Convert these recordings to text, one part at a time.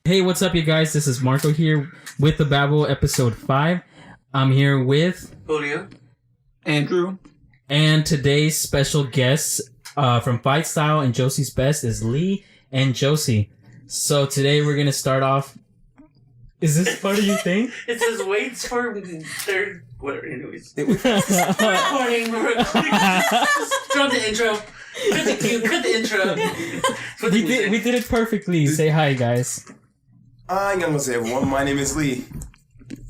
Hey, what's up, you guys? This is Marco here with the Babble episode 5. I'm here with Julio, Andrew, and today's special guests from Fight Style and Josie's Best is Lee and Josie. So today we're gonna start off. Is this part of your thing? It says waits for third. Whatever. Anyways, We're recording. Just drop the intro. Cut the intro. we did it perfectly. Say hi, guys. Hi, I'm gonna say everyone. My name is Lee.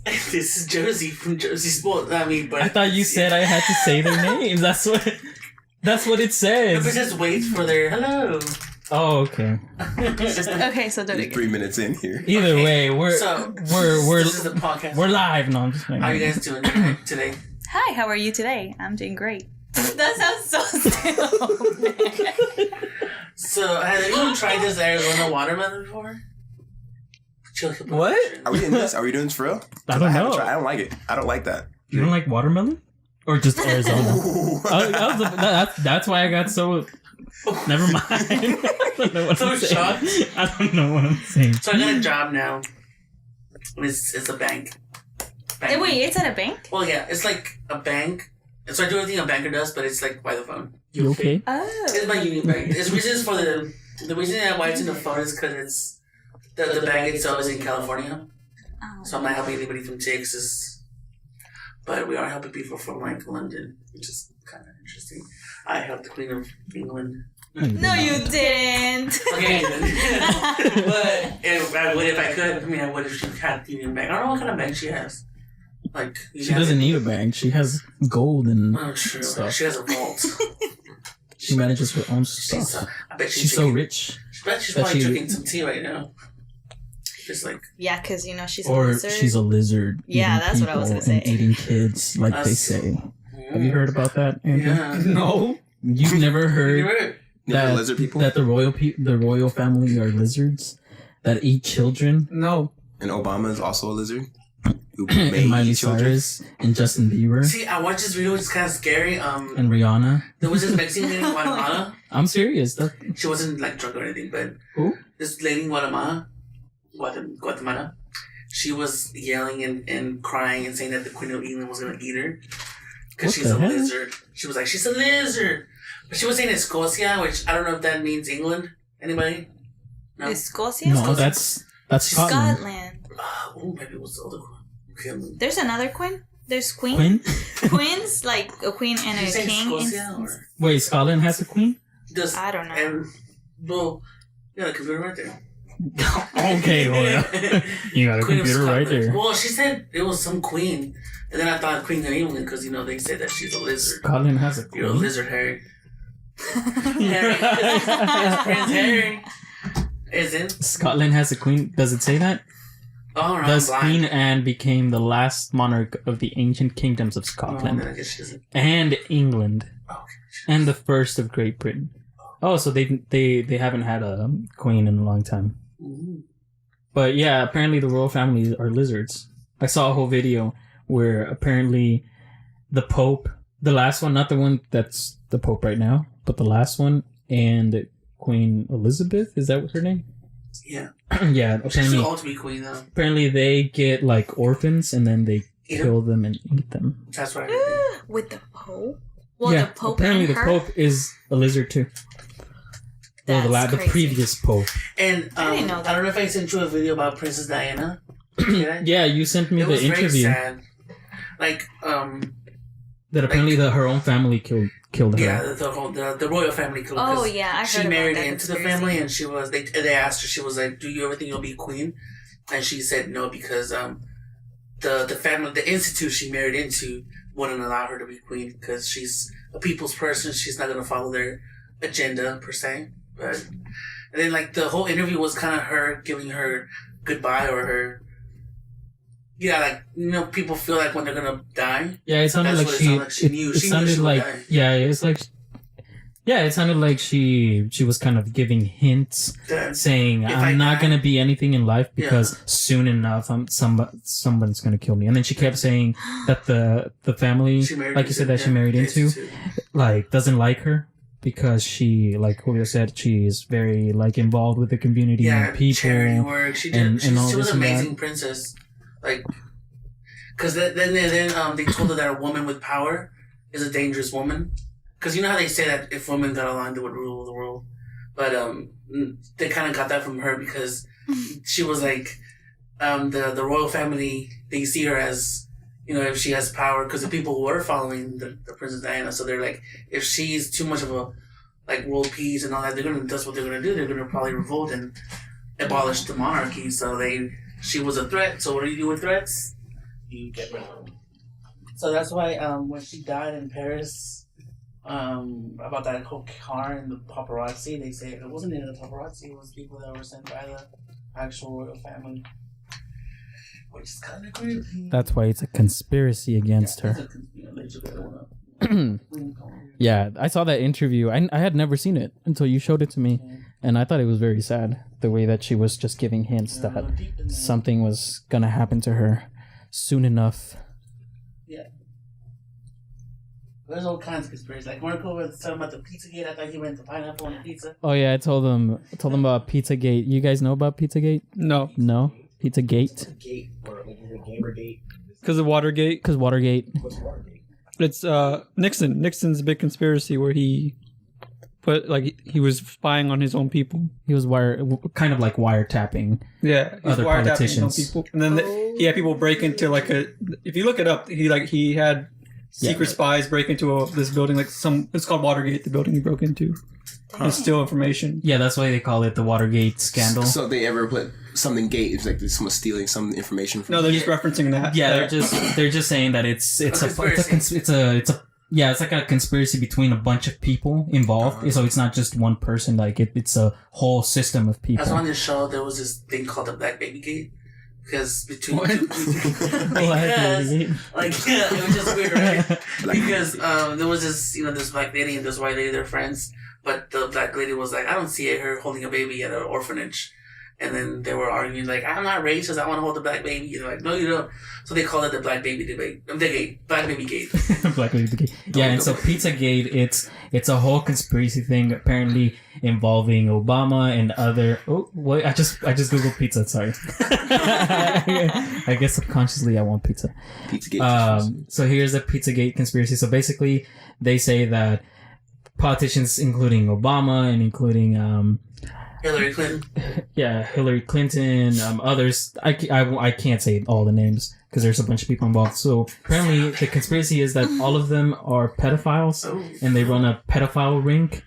This is Josie from Josie's Sport. But I thought you said I had to say their names. That's what it says. It says waits for their hello. Oh, okay. Okay, so do it again. 3 minutes in here. Either way, we're this is the podcast. we're live. No, I'm just How are you guys doing today? Hi, how are you today? I'm doing great. That sounds so stupid. So, have anyone tried this Arizona watermelon before? What? Are we doing this? Are we doing this for real? I don't know. I don't like it. I don't like that. You don't like watermelon? Or just Arizona? That's why I got so... Never mind. I don't know what I'm saying. Shocked? I don't know what I'm saying. So I got a job now. It's a bank. Wait, it's at a bank? Well, yeah, it's like a bank. So I do everything a banker does, but it's like by the phone. You okay? Oh. It's my union bank. The reason why it's in the phone is because it's the bank itself is in California. Oh. So I'm not helping anybody from Texas, but we are helping people from like London, which is kind of interesting. I helped the Queen of England. No, you didn't. Okay, but if I could, I mean, I would if she had the Union Bank. I don't know what kind of bank she has. Like she doesn't need a bank. She has gold and true. stuff. She has a vault. She manages her own stuff. I bet she's so rich. I bet she's probably drinking some tea right now. Just like yeah, because you know she's a lizard. She's a lizard. Yeah, that's what I was gonna say. And eating kids, like they say. Have you heard about that, Andrew? Yeah. No. You've never heard that lizard people? That the royal family are lizards that eat children? No. And Obama is also a lizard. Who And Miley children. Cyrus and Justin Bieber. See, I watched this video. It's kind of scary. And Rihanna. There was this Mexican lady in Guatemala. I'm serious. She wasn't like drunk or anything, but who? This lady in Guatemala. She was yelling and crying and saying that the Queen of England was gonna eat her because she's a lizard. She was like, she's a lizard, but she was saying Escocia, which I don't know if that means England. Anybody? No. Escocia? No, that's Scotland. Oh, maybe it was the other one. Okay. There's another queen. There's queen. Queens, like a queen and a king. Wait, Scotland has a queen? I don't know. And well, yeah, the computer right there. Okay, well, you got a Queen computer right there. Well, she said it was some queen, and then I thought Queen of England because you know they say that she's a lizard. Scotland has a queen. You're a lizard, Harry. Prince Harry. Isn't Scotland has a queen? Does it say that? Oh, no, thus, Queen Anne became the last monarch of the ancient kingdoms of Scotland and England, and the first of Great Britain. Oh, so they haven't had a queen in a long time. Mm-hmm. But yeah, apparently the royal family are lizards. I saw a whole video where apparently the Pope, the last one, not the one that's the Pope right now, but the last one, and Queen Elizabeth, is that what her name? Yeah. Yeah. She's the ultimate queen, though. Apparently they get like orphans and then they kill them and eat them. That's what I heard. With the Pope? Well, yeah, the Pope apparently and the Pope is a lizard too. That's the previous Pope. And I didn't know that. I don't know if I sent you a video about Princess Diana. Yeah, you sent me the interview. Very sad. Like, that apparently her own family killed her. Yeah, the royal family killed her. Oh yeah, I heard she about married that into the family, and she was. They asked her. She was like, "Do you ever think you'll be queen?" And she said no because the family, the institute she married into, wouldn't allow her to be queen because she's a people's person. She's not going to follow their agenda per se. But and then like the whole interview was kind of her giving her goodbye or her. Yeah, like, you know, people feel like when they're gonna die. Yeah, it sounded like she knew. It sounded like, yeah, it was like, yeah, it sounded like she was kind of giving hints, saying, I'm not gonna be anything in life because soon enough, someone's gonna kill me. And then she kept saying that the family, like you said, that she married into, like, doesn't like her. because she, like Julio said, she is very like involved with the community and people. Charity work. She did. She was an amazing princess. Like, because then they told her that a woman with power is a dangerous woman. Because you know how they say that if women got along, they would rule the world. But they kind of got that from her because she was like the royal family. They see her as, you know, if she has power, because the people who were following the Princess Diana, so they're like, if she's too much of a like world peace and all that, that's what they're gonna do. They're gonna probably revolt and abolish the monarchy. So she was a threat. So what do you do with threats? You get rid of them. So that's why when she died in Paris, about that whole car and the paparazzi, they say it wasn't even the paparazzi, it was people that were sent by the actual royal family. Which is kind of creepy. That's why it's a conspiracy against her. Yeah, I saw that interview. I had never seen it until you showed it to me. And I thought it was very sad, the way that she was just giving hints that something was going to happen to her soon enough. Yeah. There's all kinds of conspiracies. Like Marco was talking about the Pizzagate. I thought he went to pineapple on a pizza. Oh yeah, I told them about Pizzagate. You guys know about Pizzagate? No. Pizzagate. Because of Watergate. Because Watergate. What's Watergate? It's Nixon. Nixon's big conspiracy where he he was spying on his own people. He was kind of like wiretapping. Yeah, he's other wiretapping politicians. his own people, and then he had people break into if you look it up, he had secret spies break into this building, it's called Watergate, the building he broke into, and steal information. Yeah, that's why they call it the Watergate scandal. So they ever put something gate? It's like someone stealing some information from. No, they're just referencing that. Yeah, they're just saying that it's like a conspiracy between a bunch of people involved. So it's not just one person. Like it's a whole system of people. As on this show, there was this thing called the Black Baby Gate. Because between What? it was just weird, right? Because there was this black lady and this white lady, they're friends, but the black lady was like, I don't see her holding a baby at an orphanage. And then they were arguing like, I'm not racist, I want to hold the black baby. And they're like, no, you don't. So they called it the Black Baby Debate. The Gate. Black Baby Gate. Black Baby Gate. Yeah, and so Pizzagate, it's a whole conspiracy thing apparently involving Obama and other. Oh, wait! I just googled pizza. Sorry. I guess subconsciously I want pizza. Pizzagate. So here's the Pizzagate conspiracy. So basically, they say that politicians, including Obama and including Hillary Clinton. Yeah, Hillary Clinton, others. I can't say all the names because there's a bunch of people involved. So apparently the conspiracy is that all of them are pedophiles and they run a pedophile ring,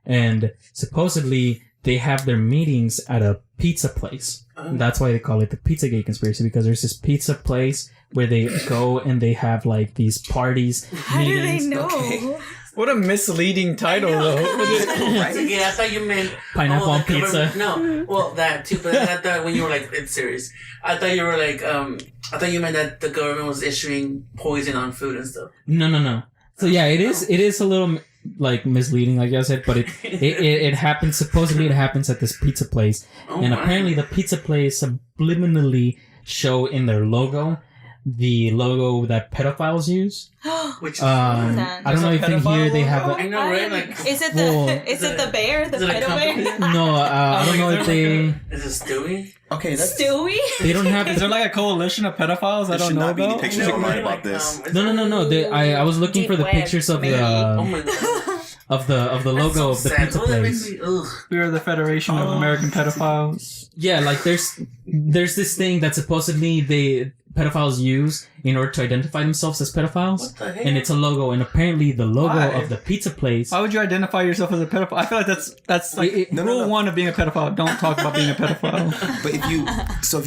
and supposedly they have their meetings at a pizza place. That's why they call it the Pizzagate conspiracy, because there's this pizza place where they go and they have like these parties. How meetings. do they know? Okay. What a misleading title, though. Yeah, I thought you meant Pineapple on pizza. No, well that too. But I thought when you were like, it's serious. I thought you were like, I thought you meant that the government was issuing poison on food and stuff. No. So yeah, it is a little like misleading, like I said, but it happens. Supposedly, it happens at this pizza place, and apparently the pizza place subliminally show in their logo the logo that pedophiles use. Which I don't know if in here they have. I know, right? Like, is it the bear, the is it a pedo company? bear? No, I don't know if they. Is it Stewie? Okay, that's Stewie? They don't have. Is there like a coalition of pedophiles I there don't should know not be any about? pictures online about this. No. I was looking Deep for the web, pictures of maybe. Oh the my god. of the logo of the Sad. pizza Oh, that makes place. me, ugh. We are the Federation of American Pedophiles. Yeah, like there's this thing that supposedly pedophiles use in order to identify themselves as pedophiles, What the heck? and it's a logo. And apparently, the logo Why? of the pizza place. Why would you identify yourself as a pedophile? I feel like that's like rule one of being a pedophile. Don't talk about being a pedophile. But if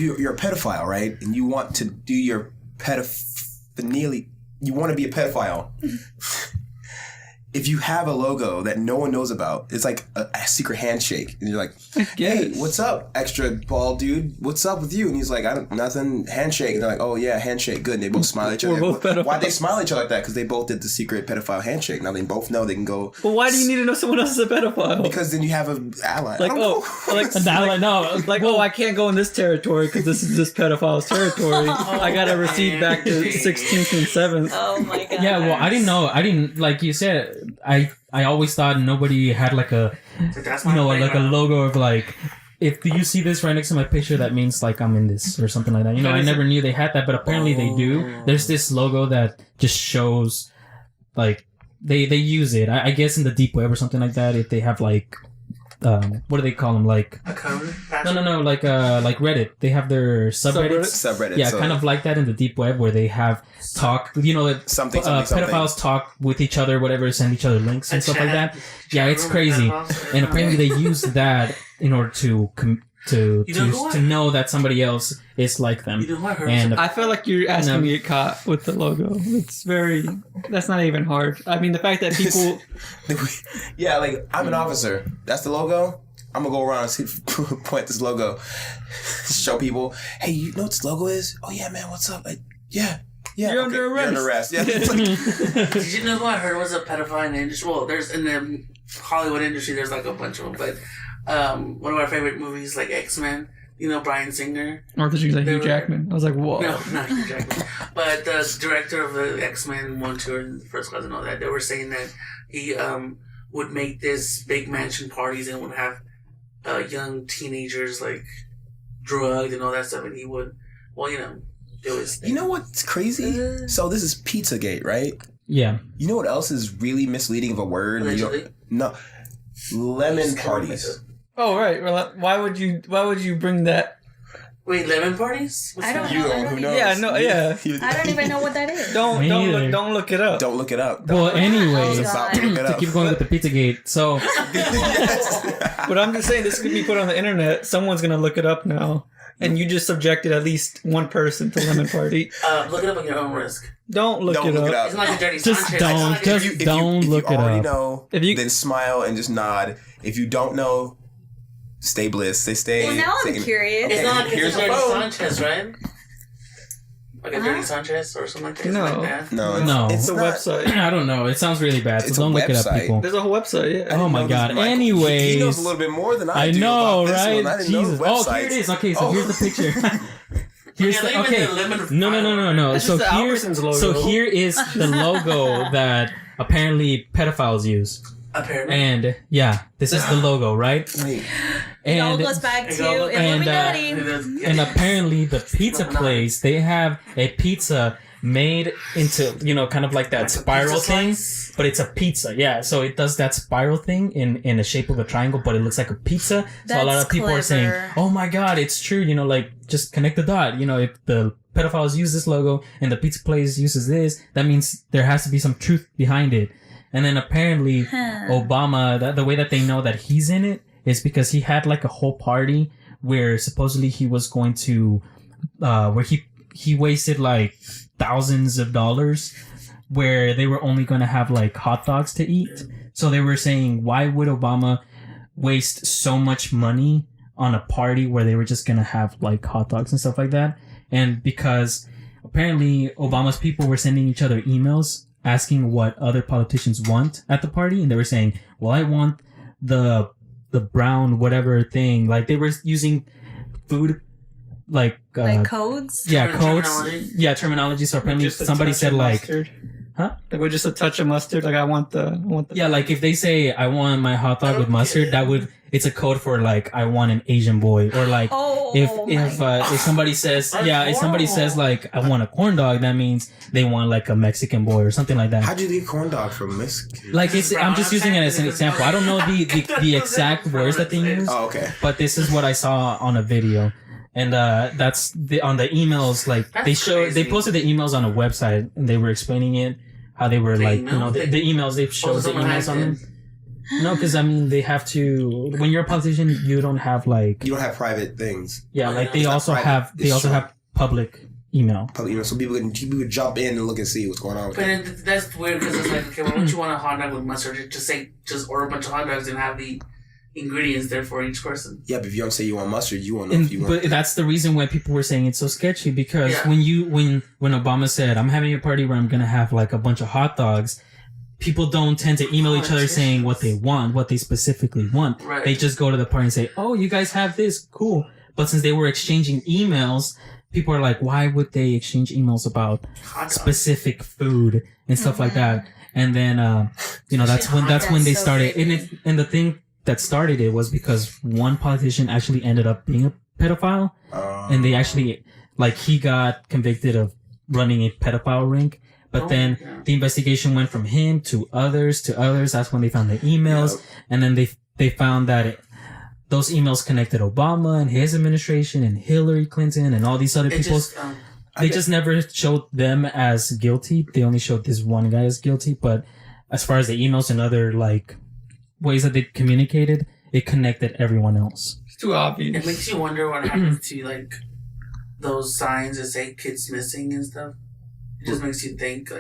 you're a pedophile, right, and you want to do your pedophilia, you want to be a pedophile. If you have a logo that no one knows about, it's like a secret handshake. And you're like, hey, what's up, extra bald dude? What's up with you? And he's like, nothing, handshake. And they're like, oh yeah, handshake, good. And they both smile at each other. We're both pedophiles. Why'd they smile at each other like that? Because they both did the secret pedophile handshake. Now they both know they can go. Well, why do you need to know someone else is a pedophile? Because then you have an ally. Like, I don't know. I can't go in this territory because this is this pedophile's territory. I got to recede back to 16th and 7th. Oh my god. Yeah, well, I didn't know. I didn't, like you said, I always thought nobody had like a, That's you know, my like a playground. logo of like, if you see this right next to my picture, that means like I'm in this or something like that. You know, I never knew they had that, but apparently they do. There's this logo that just shows, like, they use it. I guess in the deep web or something like that. If they have like, what do they call them? Like A code? no, like Reddit. They have their subreddits. Subreddit. Yeah, so kind of like that in the deep web where they have talk. You know, something. pedophiles talk with each other, whatever, send each other links and stuff like that. Yeah, it's crazy. And apparently they use that in order to know that somebody else is like them. You know what? And I feel like you're asking me to get caught with the logo. That's not even hard. I mean, the fact that people... Yeah, like, I'm an officer. That's the logo. I'm gonna go around and see, point this logo. Show people, hey, you know what this logo is? Oh, yeah, man, what's up? Like, yeah. You're under arrest. Yeah. Did you know who I heard was a pedophile in the industry? Well, there's in the Hollywood industry, there's like a bunch of them, but one of our favorite movies, like X-Men, you know, Bryan Singer. Or did you say Hugh Jackman? I was like, whoa. No, not Hugh Jackman. But the director of the X-Men 1, 2, and the first class and all that, they were saying that he would make this big mansion parties and would have young teenagers like drugged and all that stuff, and he would, well, you know, do his thing. You know what's crazy? So this is Pizzagate, right? yeah, You know what else is really misleading of a word? Allegedly. No. Lemon parties. Oh, right. Well, why would you bring that? Wait, lemon parties? What's I don't that? know. Who knows? Yeah, no, yeah. I don't even know what that is. Me neither. Don't look it up. Don't look it up. well, anyways, Oh, About to look it to up. keep going with the Pizzagate. So Yes. But I'm just saying, this could be put on the internet. Someone's gonna look it up now, and you just subjected at least one person to lemon party. Look it up on your own risk. Don't look it up. It's not like a dirty Just Sanchez. don't. It's not like a Just dirty- don't look if you it already up. know, If you- then smile and just nod. If you don't know, stay bliss. Stay. Well, now I'm stay- curious. It's not like Here's it's a a dirty phone. Sanchez, right? Like a dirty Sanchez or something like that. No. Like that. No, No. It's a not. website. I don't know. It sounds really bad. So It's a don't look it up, website. people. There's a whole website. Yeah. Oh my Know god. this, Michael. Anyways, he knows a little bit more than I I do know, about this right? one. I didn't know Jesus. the Oh, websites. here it is. Okay, so Oh. here's the picture. Here's Yeah, the, leave it okay. the lemon No. That's So just the here's Albertsons logo. so here is the logo that apparently pedophiles use. Apparently. And yeah, this is the logo, right? Wait, It all And goes back It to all goes- and, Illuminati. and apparently the pizza place, they have a pizza made into, you know, kind of like that spiral pizza thing, slice? but it's a pizza. Yeah, so it does that spiral thing in the shape of a triangle, but it looks like a pizza. So a lot That's of people are saying, clever. "Oh my god, it's true." You know, like just connect the dot. You know, if the pedophiles use this logo and the pizza place uses this, that means there has to be some truth behind it. And then apparently Obama, the way that they know that he's in it is because he had like a whole party where supposedly he was going to, where he wasted like thousands of dollars where they were only going to have like hot dogs to eat. So they were saying, why would Obama waste so much money on a party where they were just going to have like hot dogs and stuff like that? And because apparently Obama's people were sending each other emails asking what other politicians want at the party, and they were saying, well, I want the brown whatever thing. Like they were using food like codes. yeah, codes. Terminology? Yeah, terminology. So apparently Just a somebody touch said of like, mustard. huh? Like with just a touch of mustard. Like I want the. Yeah, like if they say I want my hot dog with mustard, that would, it's a code for like I want an Asian boy, or like Oh, if somebody says if somebody says like I want a corn dog, that means they want like a Mexican boy or something like that. how'd you get corn dog from Miss? Like it's, I'm just using it as an example. I don't know the exact words that they use, Oh, okay. but this is what I saw on a video. And that's on the emails. Like That's they crazy. posted the emails on a website, and they were explaining it, how they were The like, emails? you know, the emails they showed the someone emails on hacked them. No, because I mean they have to. When you're a politician, you don't have like You don't have private things. like they It's not also private. have It's true. have public email. Probably, so people could jump in and look and see what's going on with But it. that's weird because it's like, okay, why don't you want a hot dog with mustard? Just order a bunch of hot dogs and have the ingredients there for each person. Yeah, but if you don't say you want mustard, you won't know if you want. But that's the reason why people were saying it's so sketchy, because Yeah. when Obama said I'm having a party where I'm gonna have like a bunch of hot dogs, people don't tend to email each other saying what they want, what they specifically want. Right. They just go to the party and say, "Oh, you guys have this, cool." But since they were exchanging emails, people are like, why would they exchange emails about specific food and stuff like that? And then, that's when they started. And the thing that started it was because one politician actually ended up being a pedophile. And they actually, he got convicted of running a pedophile ring. But then the investigation went from him to others. That's when they found the emails. Yep. And then they found that those emails connected Obama and his administration and Hillary Clinton and all these other people. They just never showed them as guilty. They only showed this one guy as guilty. But as far as the emails and other ways that they communicated, it connected everyone else. It's too obvious. It makes you wonder what happens to those signs that say kids missing and stuff. It just makes you think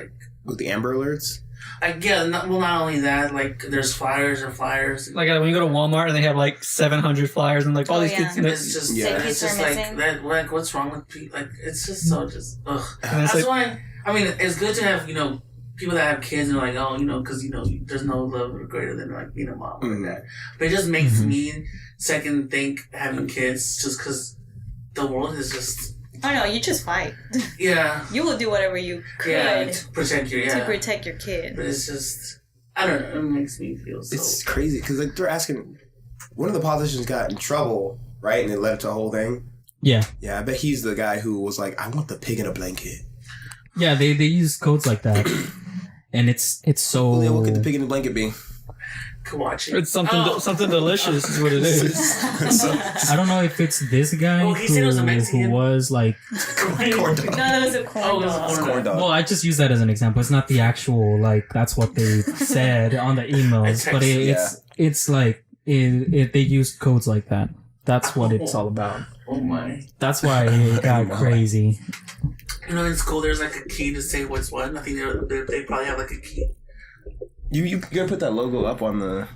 with the Amber Alerts. Not only that, there's flyers and flyers. When you go to Walmart and they have 700 flyers and all these kids. It's just that. What's wrong with people? It's just so ugh. That's why. I mean, it's good to have people that have kids and because there's no love greater than being a mom like that. But it just makes me second think having kids just because the world is just. Oh no, you just fight. Yeah. You will do whatever you could to protect your kid. But it's just, I don't know, it makes me feel so... It's crazy, because they're asking... One of the politicians got in trouble, right? And it led to a whole thing. Yeah. Yeah, I bet he's the guy who was like, I want the pig in a blanket. Yeah, they use codes like that. And it's so... Well, yeah, what could the pig in the blanket be? Watch it. It's something delicious is what it is. I don't know if it's this guy who was corn dog. No, that was a corn dog. Well, I just use that as an example. It's not the actual that's what they said on the emails, but it's they use codes like that. That's what it's all about. Oh my! That's why it got crazy. In school there's a key to say what's what. I think they probably have a key. You gotta put that logo up on the...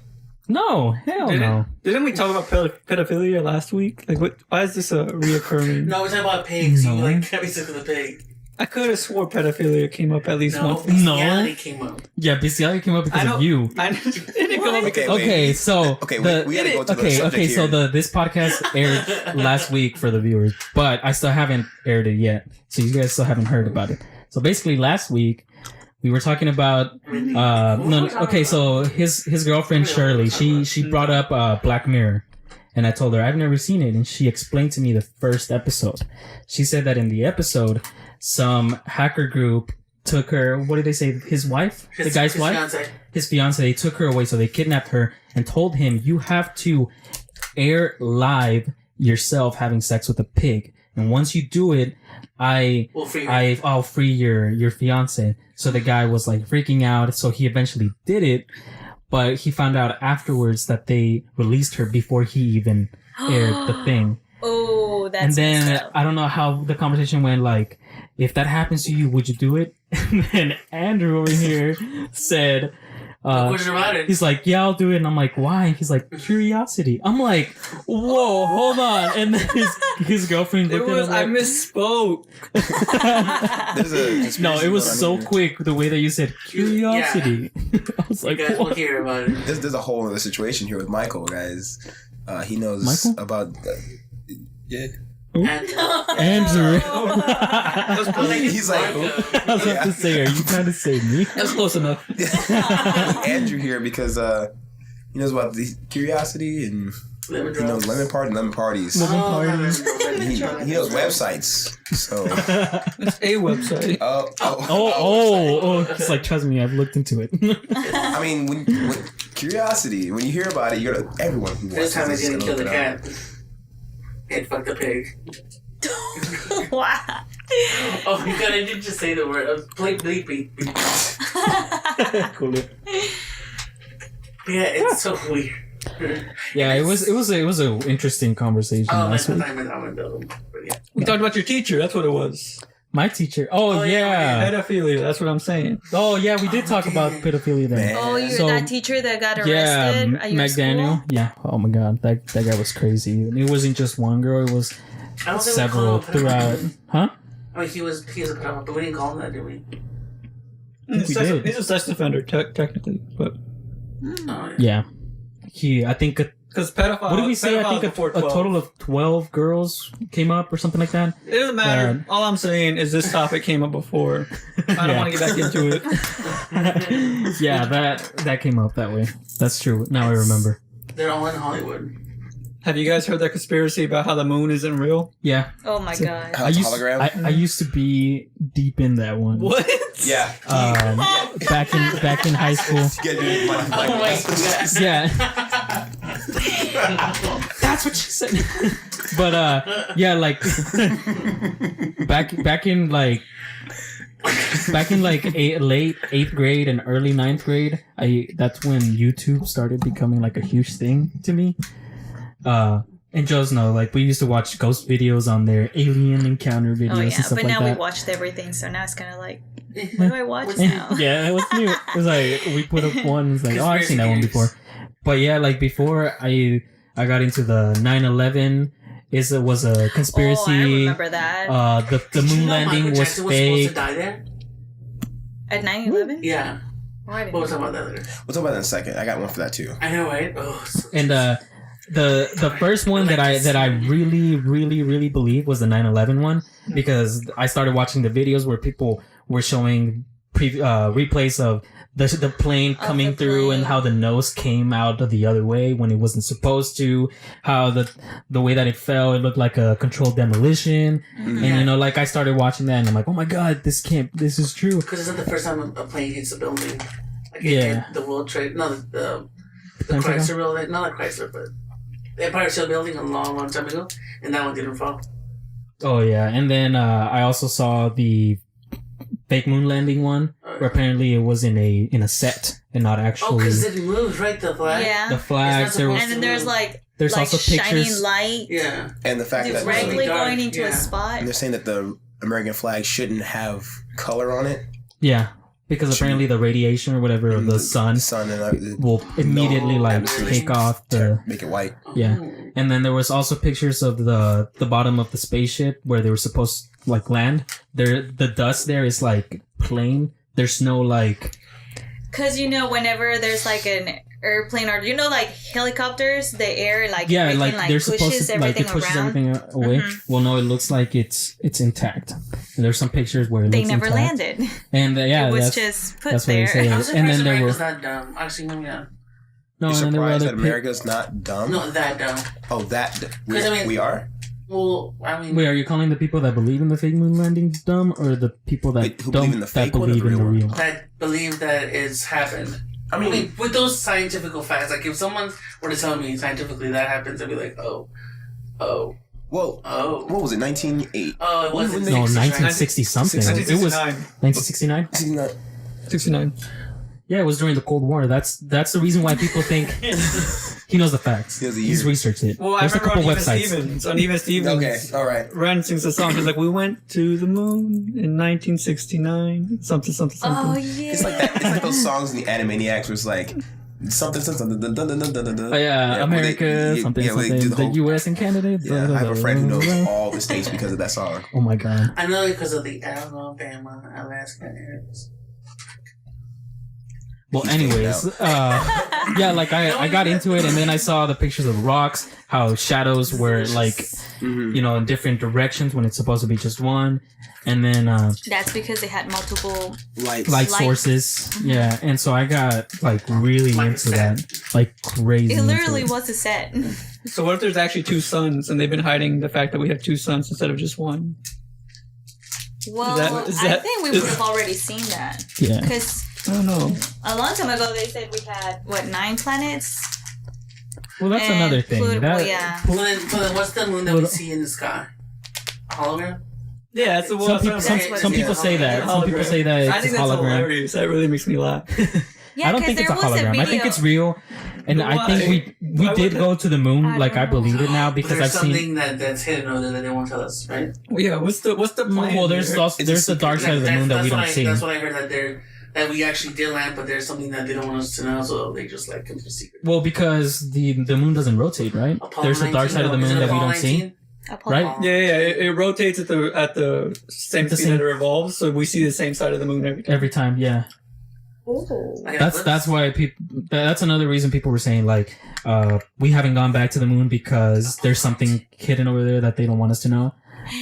No, hell no. Didn't we talk about pedophilia last week? Why is this a reoccurring? No, we're talking about pigs. No. You can't be sick of the pig. I could have swore pedophilia came up at least once. Bestiality came up. Yeah, bestiality came up because of you. It didn't come up because Okay, so... Okay, we gotta go to the subject here. So this podcast aired last week for the viewers, but I still haven't aired it yet. So you guys still haven't heard about it. So basically last week, we were talking about so his girlfriend Shirley, she brought up Black Mirror, and I told her I've never seen it, and she explained to me the first episode. She said that in the episode, some hacker group took her, what did they say, his wife? The guy's wife? Fiance. His fiance, they took her away, so they kidnapped her and told him, you have to air live yourself having sex with a pig. And once you do it, I'll free your fiance. So the guy was freaking out. So he eventually did it, but he found out afterwards that they released her before he even aired the thing. Oh, that's... And then I don't know how the conversation went. If that happens to you, would you do it? And then Andrew over here said, he's like, yeah, I'll do it. And I'm like, why? He's like, curiosity. I'm like, whoa, hold on. And then his girlfriend looked at him I misspoke. No, it was so quick the way that you said curiosity. Yeah. I was like, you guys will hear about it. There's a whole other situation here with Michael, guys. He knows Michael? about Andrew. He's like, I was about to say, are you trying to say me? That's close enough. Andrew here because he knows about the curiosity and he knows lemon parties. He knows websites. So it's a website. It's trust me, I've looked into it. I mean, when curiosity, when you hear about it, everyone who this time they didn't kill the cat. And fuck the pig. Wow. Oh, I did just say the word. Bleep. Cool. Yeah, it's so weird. Yeah, it was an interesting conversation. Last week. We talked about your teacher. That's what it was. My teacher. Oh yeah. Pedophilia. That's what I'm saying. Oh yeah, we did talk about pedophilia then. Oh, that teacher that got arrested at your McDaniel. school? Yeah. Oh my god, that guy was crazy. It wasn't just one girl. It was several throughout. Huh? I mean, he was a pedophile, but we didn't call him that, did we? He's a sex offender, technically, but yeah. I think a Because pedophile. What did we say? I think a total of 12 girls came up or something like that. It doesn't matter. All I'm saying is this topic came up before. I don't want to get back into it. Yeah, that came up that way. That's true. Now I remember. They're all in Hollywood. Have you guys heard that conspiracy about how the moon isn't real? Yeah. Oh my god. How it's a hologram? I used to be deep in that one. What? Yeah. Back in high school. Oh my god. Yeah. That's what she said. But yeah, like back in late 8th grade and early 9th grade, that's when YouTube started becoming like a huge thing to me. And Joe's know, like we used to watch ghost videos on there, alien encounter videos and stuff like that. But now we watched everything, so now it's kind of like, what do I watch now? Yeah, it was new. It was like we put up one. It's like, oh, I've seen that one before. But yeah, like before I got into the 9/11. It was a conspiracy. Oh, I remember that. The moon landing was Jackson fake. Was supposed to die there? At 9/11? Yeah. Why We'll talk about that later. We'll talk about that in a second. I got one for that too. I know, right? Oh, so And the first one that I really believe was the 9/11 one, because I started watching the videos where people were showing replays of the plane coming through and how the nose came out of the other way when it wasn't supposed to, how the way that it fell, it looked like a controlled demolition. Mm-hmm. And you know, like I started watching that and I'm like, oh my god, this is true. because it's not the first time a plane hits a building. Like it Yeah. hit the World Trade, no, the Pentagon? Chrysler building, not the Chrysler, but the Empire State Building a long time ago, and that one didn't fall. Oh yeah, and then I also saw the fake moon landing one, where apparently it was in a set and not Oh, actually. because it moved, right? The flag. Yeah. The flags. It's not There was, And then there's there's like also shining pictures. light Yeah. And the fact that directly dark, going into a yeah. spot. and they're saying that the American flag shouldn't have color on it. Yeah, because apparently the radiation or whatever of the sun and will immediately like atmosphere take off the. make it white. Yeah, Oh. and then there was also pictures of the bottom of the spaceship where they were supposed to like land. The dust there is like plain. There's no like. Because, you know, whenever there's like an airplane or, you know, like helicopters, the air, like, Yeah, everything, like they're supposed pushes to like everything it pushes around. everything away. Mhm. Well, no, it looks like it's intact. And there's some pictures where it They looks never intact. landed. And yeah, It was that's just put that's what they there. say. I'm And surprised then there America's were not dumb. Actually, maybe not. no, You're and then there were surprised other that America's not dumb? Not that dumb. Oh, that we, 'Cause, I mean- we are? Well, I mean, Wait, are you calling the people that believe in the fake moon landing dumb, or the people that Wait, who don't believe in the that fake one or believe the in the real one? real? that believe that it's happened. I I mean, mean, with those scientific facts, like if someone were to tell me scientifically that happens, I'd be like, oh, well, what was it? 1908. oh, it wasn't. when No, 60s, right? 1960 something. It was 1969. 1969. 69. Yeah, it was during the Cold War. That's the reason why people think he knows the facts. He knows the He's year. researched it. Well, There's I a remember couple on Even websites. Stevens. On Even Stevens. Okay, all right. Ren sings a song. He's like, we went to the moon in 1969. Something. Oh, yeah. It's like that. It's like those songs in the Animaniacs where it's like something. Dun, dun, dun, dun, dun, dun, dun. Oh, yeah, where America, they something. do the The whole- U.S. and Canada. Yeah, I have a friend who knows all the states because of that song. Oh my god. I know it because of the Alabama, Alaska areas. Well, He's figured it anyways, yeah, like I got into it, and then I saw the pictures of rocks, how shadows were like, you know, in different directions when it's supposed to be just one, and then That's because they had multiple. Lights. light Light. sources, yeah, and so I got like really Like into that. that, like crazy. It into literally it. was a set. So what if there's actually two suns and they've been hiding the fact that we have two suns instead of just one? Well, is I that- think we would have already seen that. Yeah. Because I don't know. a long time ago, they said we had, 9 planets? Well, that's And another thing. Pluto, That, yeah. So then what's the moon that we Well, see in the sky? A hologram? Yeah, that's the Some people, some people say that. Some people say that I it's think a that's hologram. hilarious. That really makes me laugh. Yeah, I don't 'cause think it's a there was hologram. I think video- it's real, and I think we Why did would go to the moon. I Like don't I know. believe it now But because there's I've seen. something that's hidden over there that they won't tell us, right? Well, yeah, what's the plan? Well, there's here? also, It's a there's the dark secret. side of the moon that we don't see. That's what I heard that we actually did land, but there's something that they don't want us to know, so they just like keep it a secret. Well, because the moon doesn't rotate, right? Apollo There's the dark 19, side of the is moon it that we Apollo don't see. 19? Apollo. Right? Yeah, it rotates at the same The speed same- that it revolves, so we see the same side of the moon every time. Every time, yeah. Ooh. That's why people. That's another reason people were saying like, we haven't gone back to the moon because there's something hidden over there that they don't want us to know.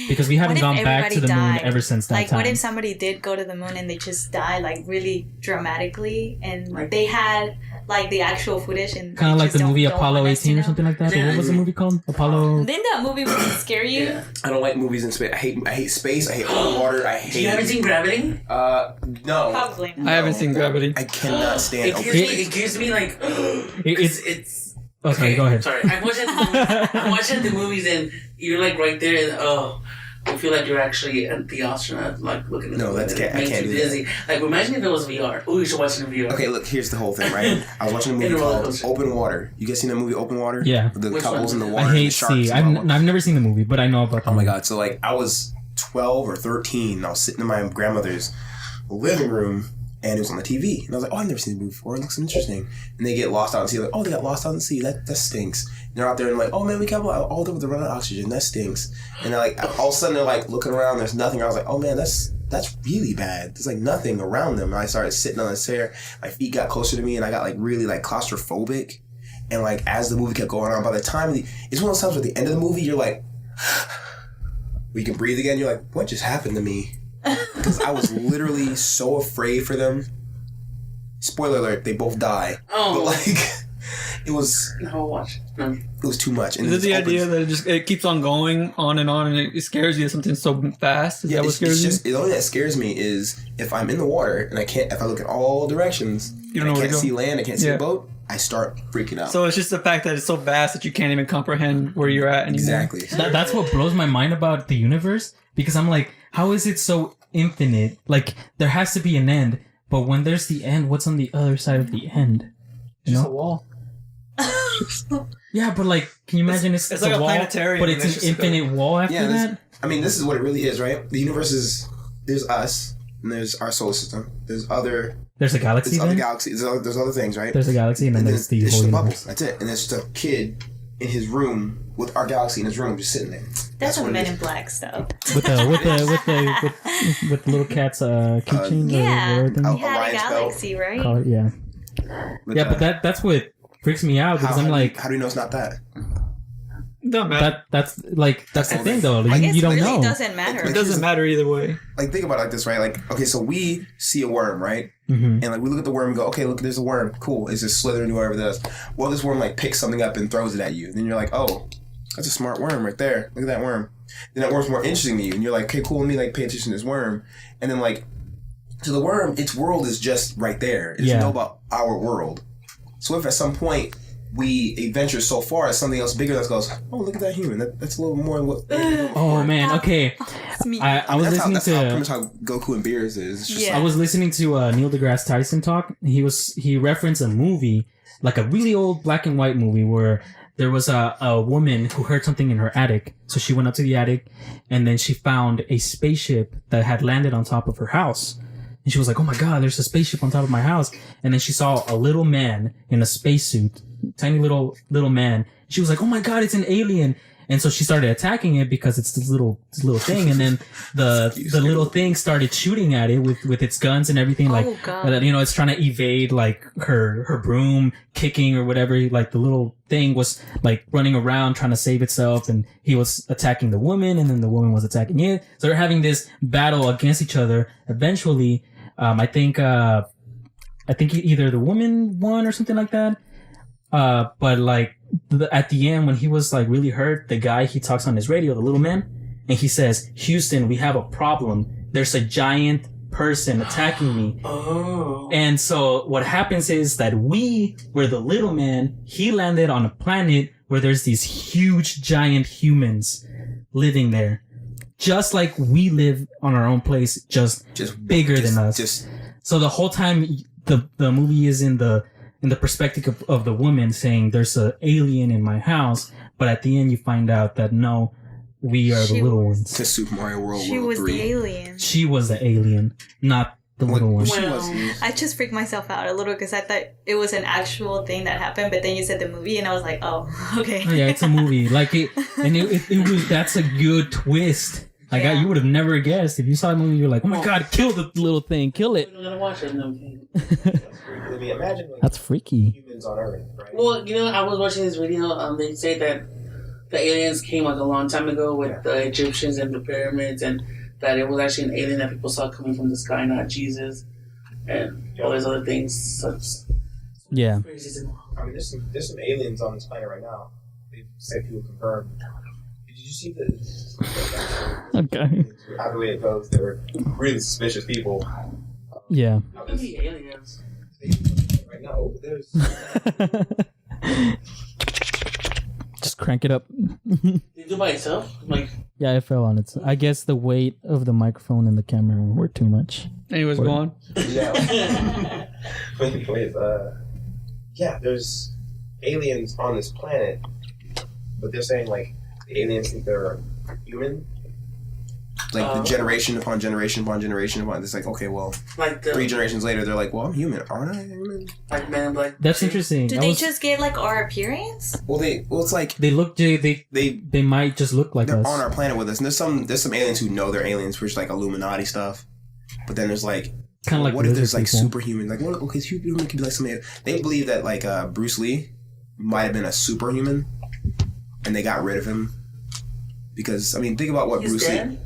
Because we haven't gone back to the moon ever since that time. What if somebody did go to the moon and they just died like really dramatically, and they had like the actual footage and kind of like the movie Apollo 18 or something like that? Yeah. What was the movie called? Apollo. Didn't that movie really scare you? Yeah. I don't like movies in space. I hate space. I hate water. I hate. You haven't seen Gravity? No. Probably not. I haven't seen Gravity. I cannot stand. It gives me like it's. Okay, go ahead. Sorry, I'm watching the movies and you're like right there and I feel like you're actually the astronaut, like looking at No, the I can't do dizzy. Like imagine if it was VR. Oh, you should watch it in VR. Okay, look, here's the whole thing, right? I was watching a movie called Open Water. You guys seen that movie Open Water? Yeah. With the Which couples one? in the water. I and hate the sharks sea. and all that. I've never seen the movie, but I know about that. Oh my god! So like, I was 12 or 13. And I was sitting in my grandmother's living room, and it was on the TV. And I was like, "Oh, I've never seen the movie before. It looks interesting." And they get lost out in the sea. Like, "Oh, they got lost out in the sea. That stinks." And they're out there and like, "Oh man, we got all over the run out of oxygen. That stinks." And they're like, all of a sudden they're like looking around. There's nothing. I was like, "Oh man, that's really bad." There's like nothing around them. And I started sitting on the chair. My feet got closer to me, and I got like really like claustrophobic. And like as the movie kept going on, by the time it's one of those times where at the end of the movie you're like, where you can breathe again. You're like, what just happened to me? Because I was literally so afraid for them. Spoiler alert: they both die. Oh. But like, it was. No, watch. No. It was too much. And Is it the opens- idea that it keeps on going on, and it scares you? Something so fast. Is that what scares you? The only thing that scares me is if I'm in the water and if I look in all directions, You don't know I where can't to see go. land, I can't see Yeah. a boat, I start freaking out. So it's just the fact that it's so vast that you can't even comprehend where you're at anymore. Exactly. That's what blows my mind about the universe, because I'm like, how is it so infinite? Like, there has to be an end, but when there's the end, what's on the other side of the end? You Just know? a wall. Yeah, but like, can you imagine it's like a a wall, planetarium but and it's it's an just infinite wall after Yeah, that? this is what it really is, right? The universe is, there's us, and there's our solar system. There's other There's a galaxy then? galaxies. There's other things, right? There's a galaxy, and then there's the it's whole just a bubble. universe. That's it. And there's just a kid in his room with our galaxy in his room, just sitting there. That's some what it Men is. in Black stuff. With the little cat's keychain Yeah. or everything. Oh, We had a Orion's belt. galaxy, right? Call it, yeah. But that's what freaks me out, because I'm like, how do you know it's not that? Doesn't matter. that's the thing though. I guess You don't it really know. doesn't matter. It doesn't matter either way. Like, think about it like this, right? Like, okay, so we see a worm, right? Mm-hmm. And like we look at the worm and go, okay, look, there's a worm. Cool. It's just slithering or whatever it does. Well, this worm like picks something up and throws it at you. Then you're like, oh, that's a smart worm right there. Look at that worm. Then that worm's more interesting to you. And you're like, okay, cool, let me like pay attention to this worm. And then like to the worm, its world is just right there. It doesn't know about our world. So if at some point we venture so far as something else bigger that goes, oh, look at that human. That's a little more what. Oh man, okay. It's me. I was listening that's pretty to much how Goku and Beerus is. It's just Yeah. I was listening to Neil deGrasse Tyson talk. He referenced a movie, like a really old black and white movie, where there was a woman who heard something in her attic. So she went up to the attic, and then she found a spaceship that had landed on top of her house. And she was like, oh my God, there's a spaceship on top of my house. And then she saw a little man in a spacesuit, tiny little man. She was like, oh my God, it's an alien. And so she started attacking it because it's this little thing. And then the little thing started shooting at it with its guns and everything. Like, Oh, God. you know, it's trying to evade like her broom kicking or whatever. Like the little thing was like running around trying to save itself, and he was attacking the woman, and then the woman was attacking it. So they're having this battle against each other. Eventually, I think either the woman won or something like that. But like at the end, when he was like really hurt, the guy, he talks on his radio, the little man, and he says, Houston, we have a problem. There's a giant person attacking me. Oh. And so what happens is that we were the little man. He landed on a planet where there's these huge giant humans living there. Just like we live on our own place, just bigger than us. So the whole time the movie is in the perspective of the woman saying there's an alien in my house, but at the end you find out that no, we are the little ones. to Super Mario World. She World was 3. the alien. She was the alien, not the little one. She Well, was. I just freaked myself out a little because I thought it was an actual thing that happened, but then you said the movie, and I was like, oh, okay. Oh, yeah, it's a movie. Like it was. That's a good twist You would have never guessed if you saw the movie. You're like, oh my god, kill the little thing, kill it. I'm gonna watch it. No, I mean, imagine like, that's freaky. humans on Earth, right? well, I was watching this video. They say that the aliens came like a long time ago with the Egyptians and the pyramids, and that it was actually an alien that people saw coming from the sky, not Jesus, and all these other things. So Yeah. crazy. I mean, there's some aliens on this planet right now. They say people confirm. Did you see the? Okay. How the way it goes, they were really suspicious people. Yeah. How can be aliens? Right now, there's. Just crank it up. Did you do by itself? Like, Yeah, it fell on its. I guess the weight of the microphone and the camera were too much. Anyways, go on. Yeah. Yeah, there's aliens on this planet, but they're saying like the aliens think they're human. Like the generation upon generation upon generation upon. It's like, okay, well, like 3 generations later, they're like, well, I'm human, aren't I? Human? like Man in Black. That's interesting. Do I they was- just get like our appearance? Well, it's like They look. They might just look like they're us. on our planet with us. And there's some aliens who know they're aliens, which is like Illuminati stuff. But then there's like, Kind of like what if there's lizard like people. superhuman? Like, what? Okay, superhuman could be like something. They believe that like Bruce Lee might have been a superhuman, and they got rid of him because I mean, think about what He's Bruce dead? Lee.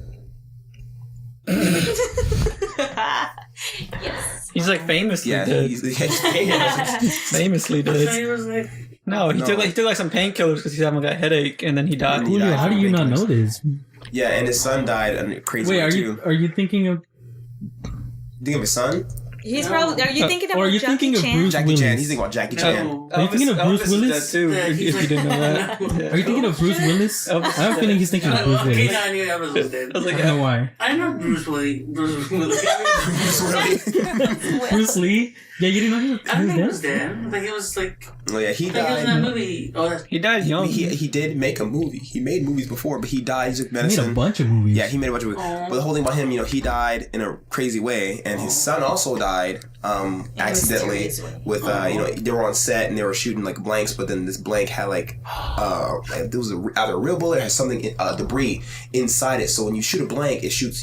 Yes. He's like famously Yeah, dead. he's famous. Famously So dead. he was like, No, he No. took like some painkillers because he's having like a headache, and then he died. He Julio, died how do from you not painkillers. know this? Yeah, and his son died in a crazy Wait, way are too. you thinking of Think of his son, He's No. probably. Are you thinking or are about you Jackie thinking of Chan? Bruce Jackie Willis? Chan. He's thinking about Jackie Chan. no. Are you thinking of Bruce Elvis is Willis? dead too, Yeah, if he's you didn't know like- that. Are you thinking of Bruce Willis? I Elvis is have a feeling he's thinking of Bruce Okay, Willis. now I knew Elvis was dead. I was I like, don't know why. I know Bruce Willis. Bruce Lee? Yeah, you didn't know he was, I don't think he was dead? dead. Like, he was like, Oh yeah, he like he was in that died. movie. Oh, that's, he died young. He did make a movie. He made movies before, but he died. He took He made medicine. a bunch of movies. Yeah, he made a bunch of movies. But the whole thing about him, he died in a crazy way, and his son also died accidentally mysterious way. with they were on set and they were shooting like blanks, but then this blank had like there was either a real bullet or had something debris inside it. So when you shoot a blank, it shoots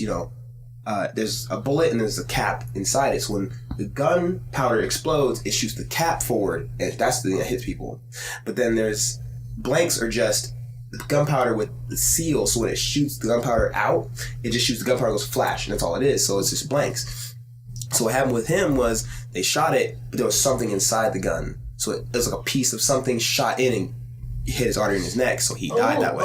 there's a bullet and there's a cap inside it. So when the gunpowder explodes, it shoots the cap forward, and that's the thing that hits people. But then there's blanks are just the gunpowder with the seal, so when it shoots the gunpowder out, it just shoots the gunpowder, goes flash, and that's all it is. So it's just blanks. So what happened with him was they shot it, but there was something inside the gun. So it was like a piece of something shot in and hit his artery in his neck, so he died that way.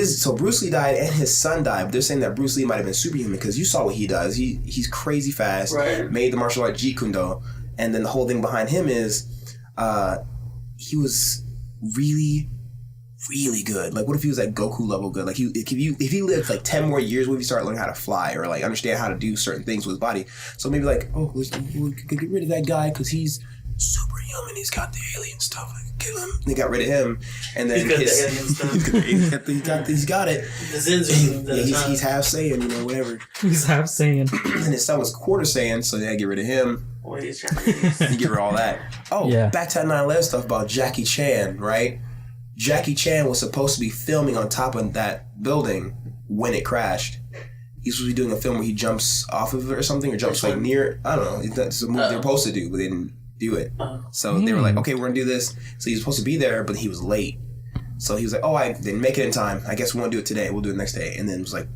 So Bruce Lee died and his son died, but they're saying that Bruce Lee might have been superhuman because you saw what he does. He's crazy fast, Right. made the martial art Jeet Kune Do, and then the whole thing behind him is he was really, really good. Like, what if he was like Goku level good? Like, if he lived like 10 more years, what if he started learning how to fly or like understand how to do certain things with his body? So maybe like, we could get rid of that guy because he's superhuman. He's got the alien stuff. I can kill him. And they got rid of him, and then He's got the alien stuff. he's got it. The Zinzu. Yeah, he's half Saiyan, whatever. He's half saying. And his son was quarter Saiyan, so they had to get rid of him. Boy, he's Chinese. You get rid of all that. Oh, Yeah. back to that 9/11 stuff about Jackie Chan, right? Jackie Chan was supposed to be filming on top of that building when it crashed. He's supposed to be doing a film where he jumps off of it or something, or jumps like near it. I don't know. That's a movie they're supposed to do, but they didn't do it. So they were like, okay, we're going to do this. So he was supposed to be there, but he was late. So he was like, oh, I didn't make it in time. I guess we won't do it today. We'll do it next day. And then it was like,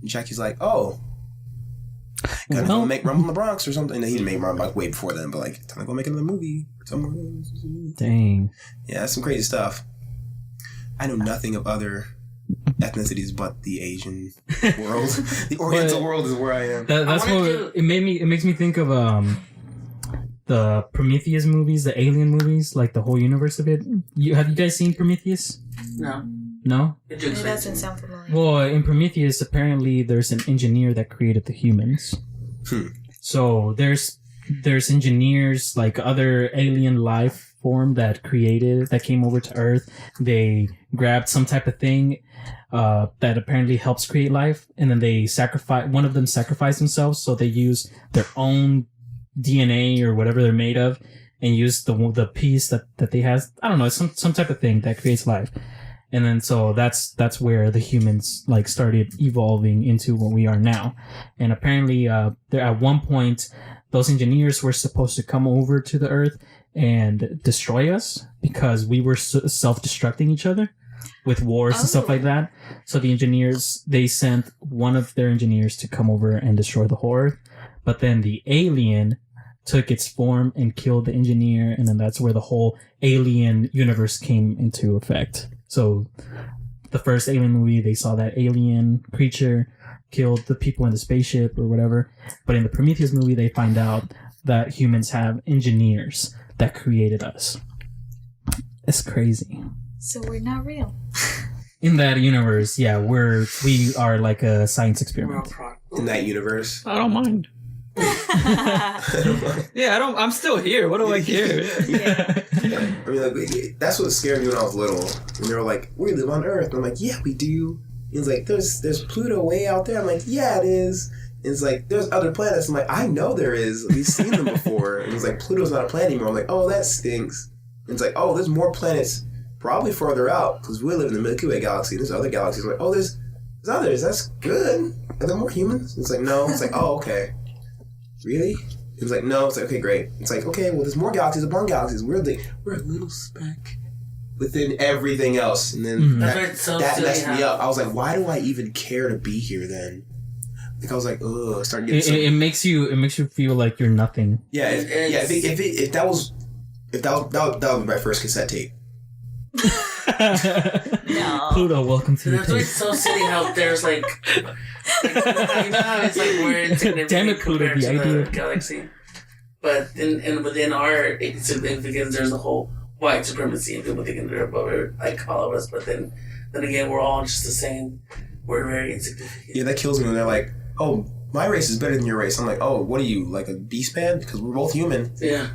and Jackie's like, oh, gotta go make Rumble in the Bronx or something. And he didn't make Rumble like way before then, but like, time to go make another movie. Dang. Yeah, that's some crazy stuff. I know nothing of other ethnicities but the Asian world. The Oriental world is where I am. That's what it makes me think of the Prometheus movies, the Alien movies, like the whole universe of it. Have you guys seen Prometheus? No. No? It It doesn't sound familiar. Well, in Prometheus, apparently there's an engineer that created the humans. So there's engineers, like other alien life form that came over to Earth. They grabbed some type of thing that apparently helps create life, and then one of them sacrificed themselves, so they use their own DNA or whatever they're made of and use the piece that they have. I don't know, some type of thing that creates life. And then so that's where the humans like started evolving into what we are now. And apparently there at one point those engineers were supposed to come over to the Earth and destroy us because we were self-destructing each other with wars and stuff like that. So the engineers, they sent one of their engineers to come over and destroy the whole Earth. But then the alien took its form and killed the engineer. And then that's where the whole alien universe came into effect. So the first Alien movie, they saw that alien creature killed the people in the spaceship or whatever. But in the Prometheus movie, they find out that humans have engineers that created us. It's crazy. So we're not real. In that universe, yeah, we are like a science experiment. In that universe, I don't mind. Yeah, I'm still here. What do I care? Yeah. I mean, like, that's what scared me when I was little. And they were like, "We live on Earth." And I'm like, "Yeah, we do." And it's like, "There's Pluto way out there." I'm like, "Yeah, it is." And it's like, "There's other planets." I'm like, "I know there is. We've seen them before." And it's like, "Pluto's not a planet anymore." I'm like, "Oh, that stinks." And it's like, "Oh, there's more planets probably further out because we live in the Milky Way galaxy. There's other galaxies." I'm like, "Oh, there's others. That's good. Are there more humans?" And it's like, "No." It's like, "Oh, okay." Really? It's like, no. It's like, okay, great. It's like, okay, well, there's more galaxies upon galaxies. We're a little speck within everything else. And then that messed me up. I was like, why do I even care to be here then? Like, I was like, ugh, starting getting it makes you feel like you're nothing. Yeah, if that was my first cassette tape. No. Pluto, welcome to the It's like so silly how there's like you know how it's like we're insignificant Damn it, Pluto, compared the to idea. the galaxy. But within our insignificance, there's a whole white supremacy, and people thinking they're above it, like all of us. But then again, we're all just the same. We're very insignificant. Yeah, that kills me when they're like, oh, my race is better than your race. I'm like, oh, what are you, like a beast man? Because we're both human. Yeah.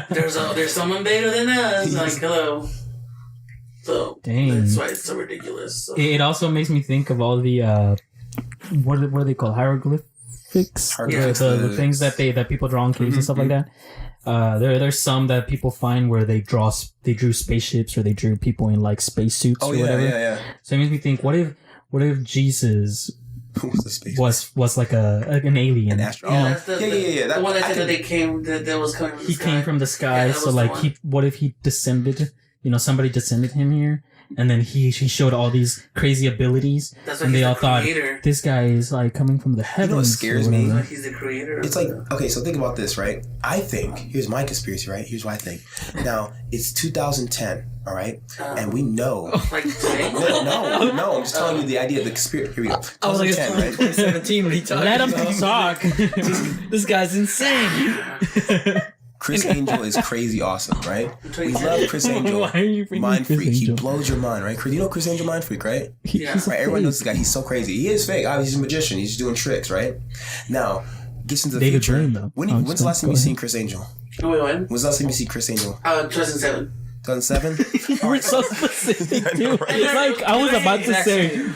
there's someone better than us. Like, hello. So Dang. that's why it's so ridiculous. So. It also makes me think of all the what are they called, hieroglyphics? The things that people draw in caves and stuff like that. There's some that people find where they drew spaceships or they drew people in like spacesuits or whatever. Yeah. So it makes me think, what if Jesus was like an alien? An astronaut. Yeah. The one that said that they came, that was coming from the sky. He came from the sky, Yeah, so like what if he descended? Somebody descended him here, and then he showed all these crazy abilities, and they all thought this guy is like coming from the heavens. You know what scares me? Like he's the creator. It's like, okay, so think about this, right? I think, here's my conspiracy, right? Here's what I think. Now, it's 2010, all right? And we know. Like today? No, I'm just telling you the idea of the conspiracy. Here we go. I was like, it's 2010, 2017 when he talked. Let him talk. This guy's insane. Chris Angel is crazy awesome, right? We love Chris Angel. Why are you bringing Mind Chris Freak. He Angel? blows your mind, right? You know Chris Angel Mind Freak, right? Yeah. He's a Right, everyone fake. knows this guy. He's so crazy. He is fake. He's a magician. He's just doing tricks, right? Now, gets into the David future. Blaine, though. When's the last time you seen Chris Angel? Oh, wait, when? When's the last time you see Chris Angel? 2007. 2007? We're so specific, I know, dude. right? Like I was about to say.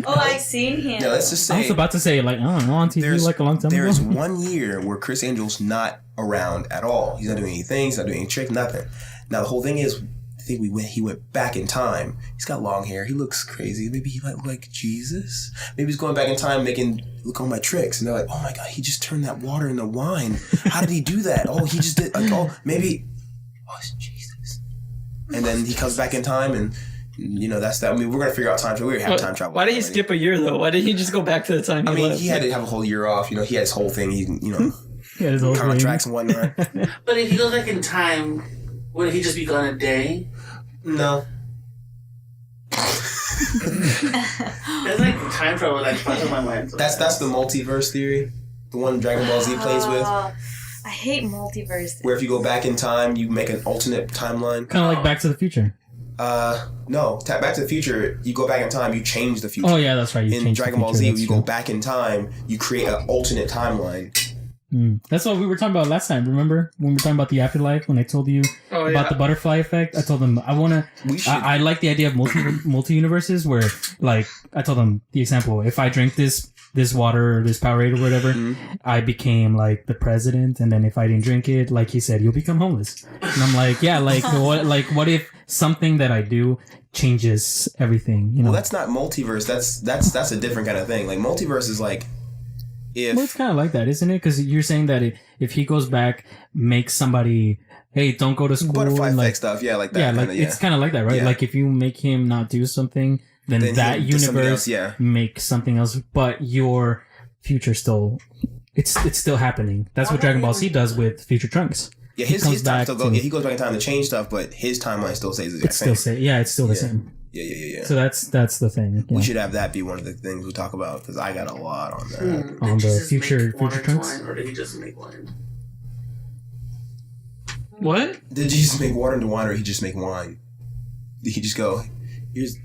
Oh, I've seen him. Yeah, let's just I was say about to say, like, I don't know, on TV like a long time ago. there's 1 year where Chris Angel's not around at all. He's not doing anything. He's not doing any trick, nothing. Now, the whole thing is, I think he went back in time. He's got long hair. He looks crazy. Maybe he might look like Jesus. Maybe he's going back in time look all my tricks. And they're like, oh my God, he just turned that water into wine. How did he do that? Oh, he just did, like, maybe, it's Jesus. And then he comes back in time and, that's that. I mean, we're going to figure out time travel. We have time travel. Why did he skip a year, though? Why didn't he just go back to the time he left? He had to have a whole year off. He had his whole thing. Yeah, his whole contracts and whatnot. But if he goes back in time, would he just be gone a day? No. It's like time travel, like fucked up my mind. That's the multiverse theory. The one Dragon Ball Z plays with. I hate multiverse. Where if you go back in time, you make an alternate timeline. Kind of like Back to the Future. No. Back to the Future, you go back in time, you change the future. Oh yeah, that's right. In Dragon Ball Z, you go back in time, you create an alternate timeline. That's what we were talking about last time. Remember when we were talking about the afterlife? When I told you about the butterfly effect. I told them I like the idea of multi universes where, like, I told them the example. If I drink this water or this Powerade or whatever, I became like the president, and then if I didn't drink it, like he said, you'll become homeless. And I'm like, yeah, like what if something that I do changes everything? You know, well, that's not multiverse. That's a different kind of thing. Like multiverse is like. Well, it's kind of like that, isn't it? Because you're saying that if he goes back, makes somebody, hey, don't go to school. Butterfly effect stuff, yeah, like that. Yeah, like it's kind of like that, right? Yeah. Like if you make him not do something, then that universe makes something else, but your future still, it's still happening. That's what Dragon Ball Z does with Future Trunks. Yeah, his time still goes. Yeah, he goes back in time to change stuff, but his timeline still stays the exact same. It's still the same. Yeah. So that's the thing. Yeah. We should have that be one of the things we talk about because I got a lot on that. On the future trunks. Or did he just make wine? What? Did he just make water into wine, or did he just make wine? Did he just go? Here's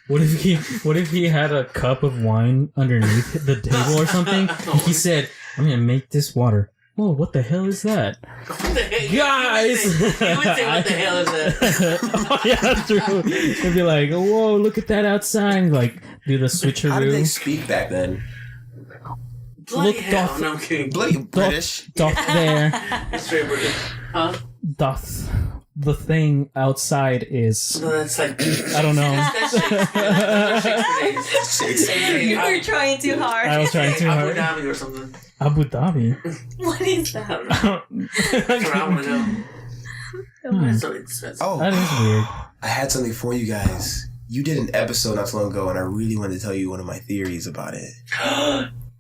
What if he had a cup of wine underneath the table or something? He said, "I'm gonna make this water." Whoa, what the hell is that? What the hell? Guys! You would say, what the hell is that? Oh, yeah, that's true. It'd be like, whoa, look at that outside. Like, do the switcheroo. How did they speak back then? Bloody hell. No, I'm kidding. Bloody British. Doth there. It's very British. Huh? Doth. The thing outside is... No, that's like... I don't know. That's Shakespeare. You were trying too hard. I was trying too hard. Abu Dhabi or something. Abu Dhabi? What is that? That's where I want to go. It's so expensive. Oh, that is weird. I had something for you guys. You did an episode not so long ago, and I really wanted to tell you one of my theories about it.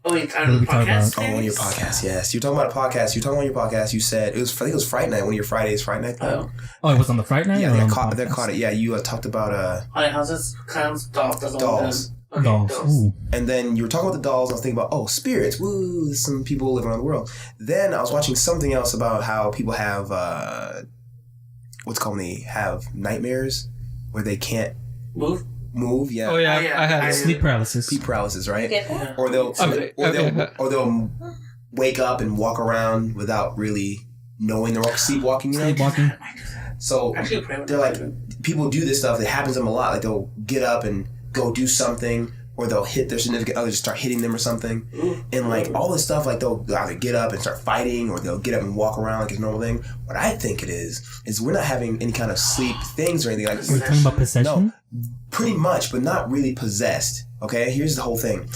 Oh, wait, on the podcast? On one of your podcasts, yes. You're talking about a podcast. You're talking on your podcast. You said, I think it was Fright Night, one of your Fridays, Fright Night. Oh, it was on the Fright Night? Yeah, they caught it. Yeah, you talked about... Haunted houses? Clowns? Dolls? Dolls. Okay, dolls. And then you were talking about the dolls. I was thinking about, spirits. Woo, there's some people living around the world. Then I was watching something else about how people have, what's called when they have nightmares where they can't move. Yeah. Oh yeah, I had sleep paralysis. Sleep paralysis, right? Yeah. Or they'll wake up and walk around without really knowing they're sleepwalking. Sleepwalking. So they're like, people do this stuff. It happens to them a lot. Like they'll get up and go do something, or they'll hit their significant other, just start hitting them or something. And like all this stuff, like they'll either get up and start fighting, or they'll get up and walk around like it's a normal thing. What I think it is we're not having any kind of sleep things or anything like that. We're talking about possession? No, pretty much, but not really possessed. Okay, here's the whole thing.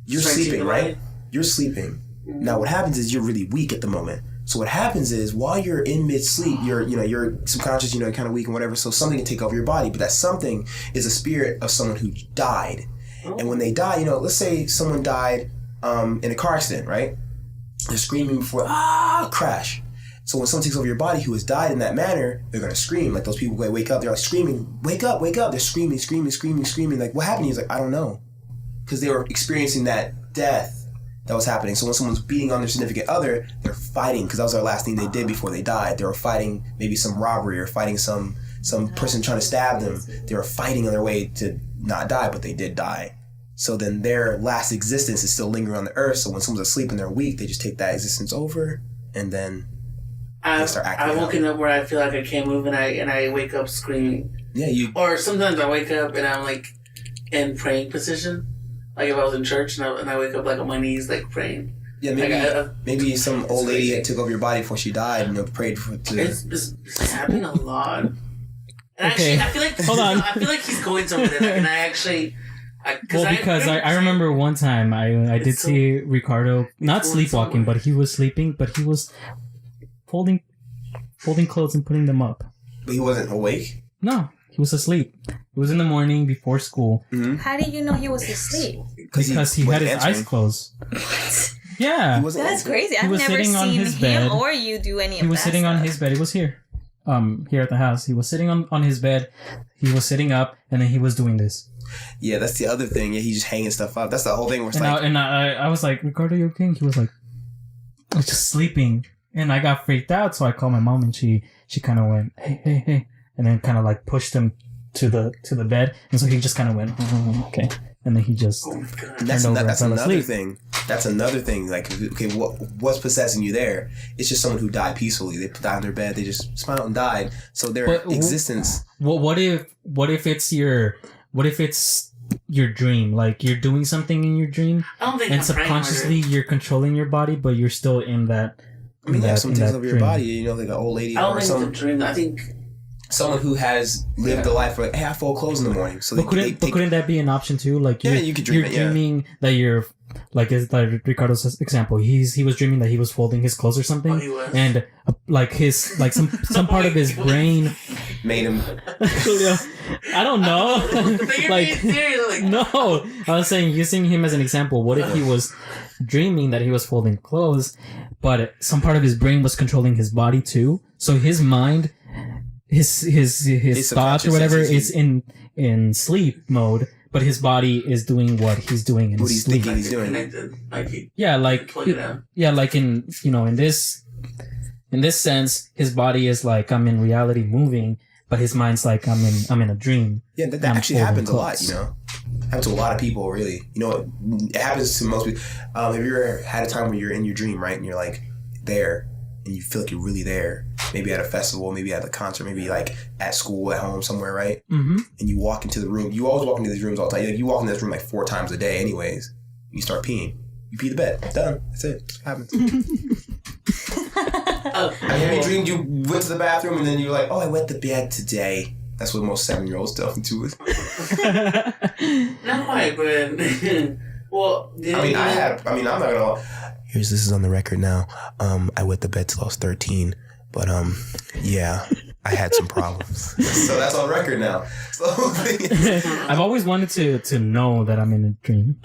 You're sleeping, right? You're sleeping. Now what happens is you're really weak at the moment. So what happens is while you're in mid-sleep, you're subconscious, kind of weak and whatever, so something can take over your body. But that something is a spirit of someone who died. And when they die, let's say someone died in a car accident, right? They're screaming before, crash. So when someone takes over your body who has died in that manner, they're going to scream. Like those people who wake up, they're like screaming, wake up, wake up. They're screaming. Like, what happened? He's like, I don't know. Because they were experiencing that death that was happening. So when someone's beating on their significant other, they're fighting, because that was their last thing they did before they died. They were fighting maybe some robbery or fighting some person trying to stab them. They were fighting on their way to not die, but they did die. So then their last existence is still lingering on the earth. So when someone's asleep and they're weak, they just take that existence over, and then they start acting I've woken up where I feel like I can't move, and I wake up screaming. Yeah, Or sometimes I wake up and I'm like in praying position. Like if I was in church and I wake up like on my knees, like praying. Yeah, maybe some old lady that took over your body before she died and prayed for it. It's happening a lot. And okay. Actually, I feel like hold on. I feel like he's going somewhere there, and I actually. Because I remember one time I did see Ricardo not sleepwalking, but he was sleeping, but he was folding clothes and putting them up. But he wasn't awake? No, he was asleep. It was in the morning before school. Mm-hmm. How did you know he was asleep? Because he had his eyes closed. Yeah. That's crazy. I've never seen him or you do any of that. He was sitting on his bed. It was here at the house. He was sitting on his bed. He was sitting up, and then he was doing this. Yeah, that's the other thing. Yeah, he's just hanging stuff up. That's the whole thing. I was like, Ricardo, you okay? He was like, I was just sleeping. And I got freaked out, so I called my mom, and she kind of went, hey, and then kind of like pushed him to the bed, and so he just kind of went, okay, and then he just that's another thing. that's another thing. Like, okay, what's possessing you there? It's just someone who died peacefully. They died in their bed. They just smiled and died. So their existence. What if it's your dream? Like you're doing something in your dream, I don't think and subconsciously you're controlling your body, but you're still in that. I mean, yeah, some things of your body. You know, like an old lady. I don't think it's a dream. I think. Someone who has lived a life where, like, hey, I fold clothes in the morning. So couldn't that be an option too? Like, you could dream you're dreaming that you're, like, is like Ricardo's example. He was dreaming that he was folding his clothes or something, and like his some part of his brain made him. I don't know. Like, no, I was saying using him as an example. What if he was dreaming that he was folding clothes, but some part of his brain was controlling his body too? So his mind. His thoughts or whatever is in sleep mode, but his body is doing what he's doing in his sleep. He's doing. Like in in this sense, his body is like, I'm in reality moving, but his mind's like, I'm in a dream. Yeah, that actually happens a lot. Happens to a lot of people. Really, it happens to most people. Have you ever had a time where you're in your dream, right, and you're like there? And you feel like you're really there, maybe at a festival, maybe at a concert, maybe like at school, at home, somewhere, right? Mm-hmm. And you walk into the room. You always walk into these rooms all the time. You walk in this room like 4 times a day anyways. You start peeing. You pee the bed. Done. That's it. It happens. Have you dreamed you went to the bathroom and then you're like, oh, I went to bed today? That's what most 7-year-olds do. Not quite, but... Well... I'm not gonna... This is on the record now. I went to bed till I was 13, but yeah, I had some problems. So that's on record now. So I've always wanted to know that I'm in a dream.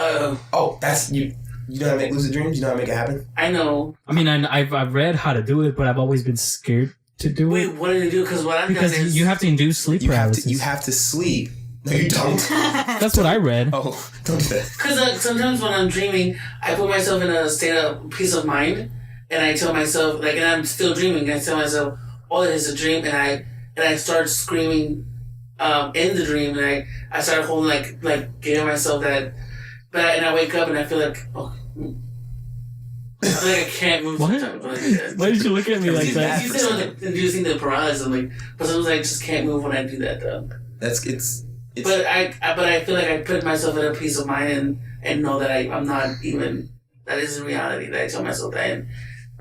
That's you. You know how to make lucid dreams? You know how to make it happen? I know. I mean, I've read how to do it, but I've always been scared to do it. Wait, what did you do? Because you have to induce sleep paralysis. You have to sleep. No, you don't. That's what I read. Oh, don't do that. Because sometimes when I'm dreaming, I put myself in a state of peace of mind, and I tell myself, and I'm still dreaming, and I tell myself, oh, it is a dream, and I start screaming in the dream, and I start holding, like giving myself that, and I wake up, and I feel like, oh, I feel like I can't move. What? Why did you look at me like that? You said inducing the paralysis, but sometimes I just can't move when I do that, though. But I feel like I put myself in a peace of mind and know that I'm not even, that isn't reality, that I tell myself that,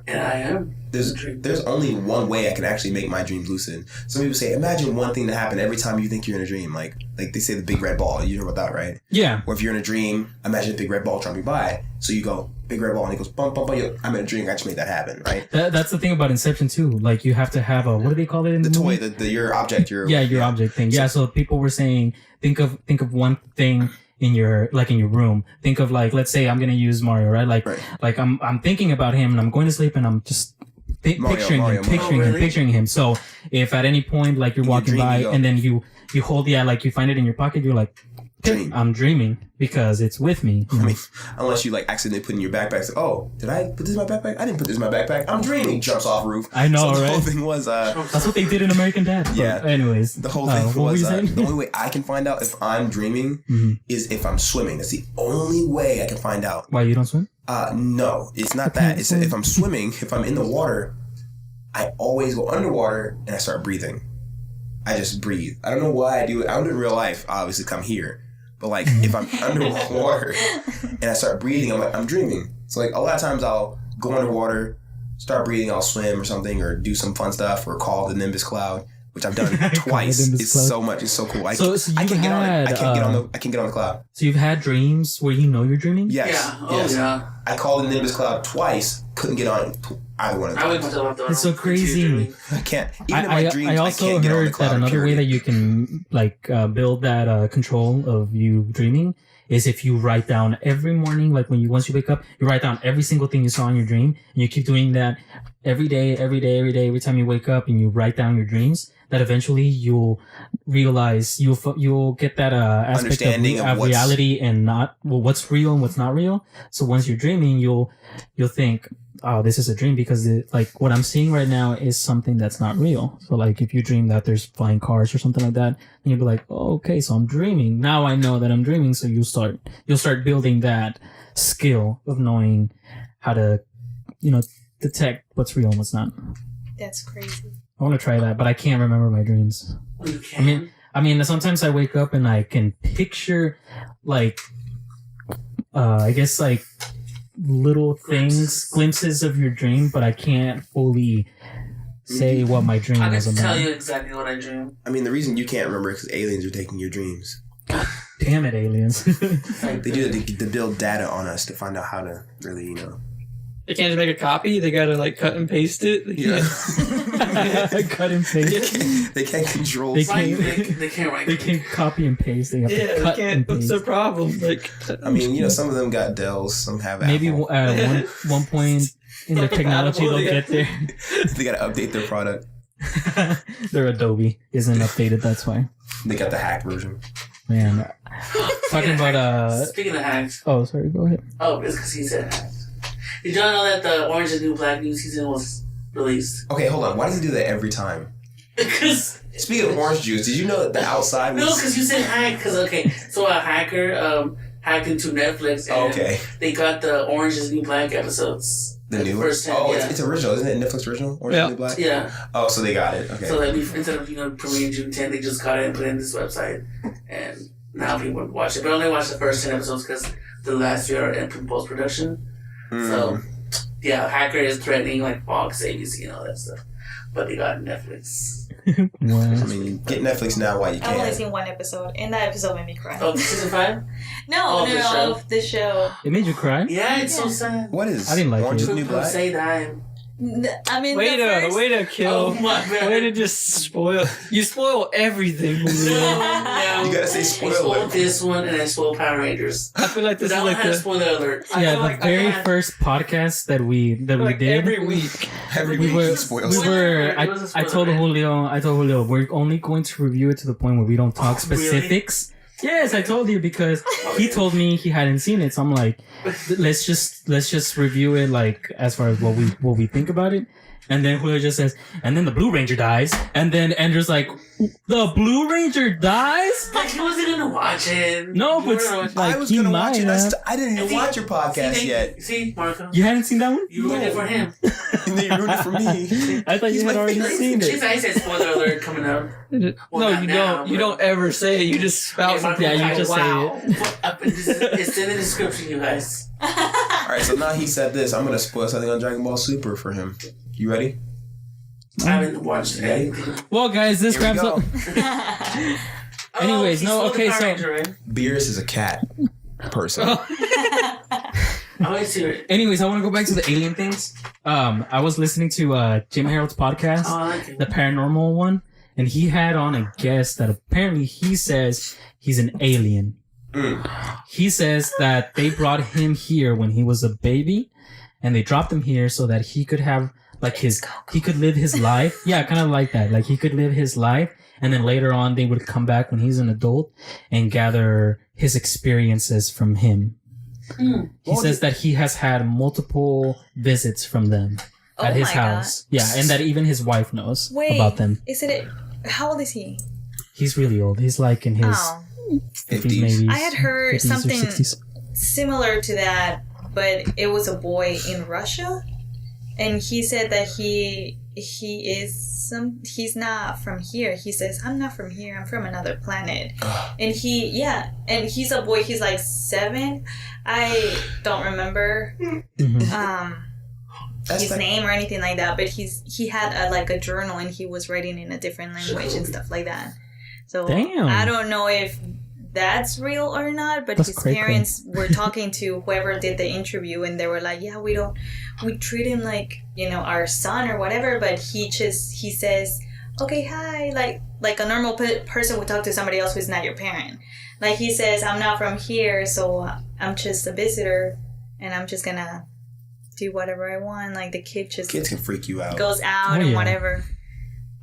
and I am. There's only one way I can actually make my dreams lucid. Some people say, imagine one thing to happen every time you think you're in a dream. Like they say the big red ball. You know about that, right? Yeah. Or if you're in a dream, imagine a big red ball jumping by. So you go, big red ball, and it goes, bump, bump, bump. I'm in a dream. I just made that happen, right? That's the thing about Inception, too. Like, you have to have a, what do they call it in the toy, movie? your object. Your object thing. Yeah, so people were saying, think of one thing in your room. Think of, like, let's say I'm going to use Mario, right? Like I'm thinking about him and I'm going to sleep and I'm just picturing him. So if at any point, like, you're walking by and then you hold, like, you find it in your pocket, you're like, I'm dreaming because it's with me. I mean, unless you, like, accidentally put it in your backpack. So, oh, did I put this in my backpack? I didn't put this in my backpack. I'm dreaming. Jumps off roof. I know, so right? The whole thing was... that's what they did in American Dad. Yeah. Anyways. The whole thing was... the only way I can find out if I'm dreaming is if I'm swimming. That's the only way I can find out. Why, you don't swim? No, it's not that. It's if I'm swimming, if I'm in the water, I always go underwater and I start breathing. I just breathe. I don't know why I do it. I don't do it in real life, obviously, come here. But, like, if I'm underwater and I start breathing, I'm like, I'm dreaming. So, like, a lot of times I'll go underwater, start breathing, I'll swim or something, or do some fun stuff, or call the Nimbus Cloud, which I've done twice. It's so much. It's so cool. I can't get on it. I can't get on the cloud. So you've had dreams where you know you're dreaming? Yes. Yeah. Yes. Yeah. I called the Nimbus Cloud twice. Couldn't get on either one of them. It's so crazy. I can't. Even in my dreams, I also heard that another way that you can, like, build that control of you dreaming is if you write down every morning, like once you wake up, you write down every single thing you saw in your dream, and you keep doing that every day, every time you wake up, and you write down your dreams. That eventually you'll realize you'll get that aspect of reality and what's real and what's not real. So once you're dreaming, you'll think, oh, this is a dream because like what I'm seeing right now is something that's not real. So like if you dream that there's flying cars or something like that, and you'll be like, oh, okay, so I'm dreaming. Now I know that I'm dreaming. So you'll start building that skill of knowing how to, detect what's real and what's not. That's crazy. I want to try that, but I can't remember my dreams. You can. I mean, sometimes I wake up and I can picture, like, I guess, like, little glimpses of your dream, but I can't fully say what my dream I was can about. tell you exactly what I dreamed. I mean, the reason you can't remember is because aliens are taking your dreams. Damn it, aliens. They do it to build data on us to find out how to really, They can't just make a copy. They gotta like cut and paste it. They can't. Cut and paste. They can't control. They They can't write. They can't copy and paste. They have to cut and paste. What's the problem? Like, I mean, some of them got Dells, some have Apple. Maybe at one point in the technology they'll get there. They gotta update their product. Their Adobe isn't updated. That's why. They got the hack version. Man, talking about Speaking of hacks. Oh, sorry. Go ahead. Oh, it's because he said hacks. Did y'all know that the Orange is the New Black new season was released? Okay, hold on. Why does he do that every time? Because speaking of orange juice, did you know that the outside was... No, because you said hack. Because, okay, so a hacker hacked into Netflix and they got the Orange is the New Black episodes. The new first one? time, It's original. Isn't it Netflix original? Orange is the New Black? Yeah. Oh, so they got it. Okay. So like instead of premiering June 10th, they just got it and put it in this website. And now people watch it. But I only watch the first 10 episodes because the last 3 are in post-production. So... yeah, hacker is threatening like Fox, ABC, and all that stuff. But they got Netflix. Wow. I mean, get Netflix now while you can. I've only seen one episode, and that episode made me cry. Oh, season 5? No, of the show. It made you cry? Yeah, it's so sad. What is? I didn't like Orange it. is the New Black? Say that. I mean, way to kill. Oh my God. Way to just spoil. You spoil everything. No. You gotta say spoiler. I spoiled this one and I spoiled Power Rangers. I feel like this that is one like had a the spoiler alert. Yeah, the like very first podcast that we did. every week. Every We week were, you spoil we something. were. It was a I told spoiler. Julio, we're only going to review it to the point where we don't talk specifics. Yes, I told you because he told me he hadn't seen it. So I'm like, let's just review it like as far as what we think about it. And then Julio just says, and then the Blue Ranger dies. And then Andrew's like, the Blue Ranger dies? Like, he wasn't going to watch it. No, You but weren't gonna watch it. like I was he gonna might watch it. have. I didn't even watch your podcast yet. See, Marco? You hadn't seen that one? You ruined it for him. And then you ruined it for me. I thought you He's had my already favorite. seen She it. said spoiler alert coming up. No, not you now, don't. You but- don't ever say it. You just spout If something. Yeah, you like, just say wow. it. It's in the description, you guys. Alright, so now he said this. I'm gonna spoil something on Dragon Ball Super for him. You ready? I haven't watched anything. Well, guys, this Here we wraps go. up. Anyways, he no, stole the okay, Power so- Ranger, right? Beerus is a cat person. I want to see it. Anyways, I want to go back to the alien things. I was listening to Jim Harold's podcast, Oh, I like it. the paranormal one, and he had on a guest that apparently he says he's an alien. He says that they brought him here when he was a baby, and they dropped him here so that he could have like he could live his life. Yeah, kind of like that. Like he could live his life, and then later on they would come back when he's an adult and gather his experiences from him. He says that he has had multiple visits from them at his house. Yeah, and that even his wife knows about them. Is it? How old is he? He's really old. He's like in his 50s, maybe. I had heard 50s or something 60s. similar to that, but it was a boy in Russia, and he said that he's not from here. He says, I'm not from here, I'm from another planet. And he's a boy, he's like 7. I don't remember his name or anything like that, but he had a journal and he was writing in a different language and stuff like that. So Damn. I don't know if that's real or not, but That's his cray-cray. parents were talking to whoever did the interview, and they were like, yeah, we treat him like, our son or whatever, but he says, okay, hi, like a normal person would talk to somebody else who's not your parent. Like he says, I'm not from here, so I'm just a visitor, and I'm just gonna do whatever I want. Like the kid just Kids can freak you out. goes out and whatever.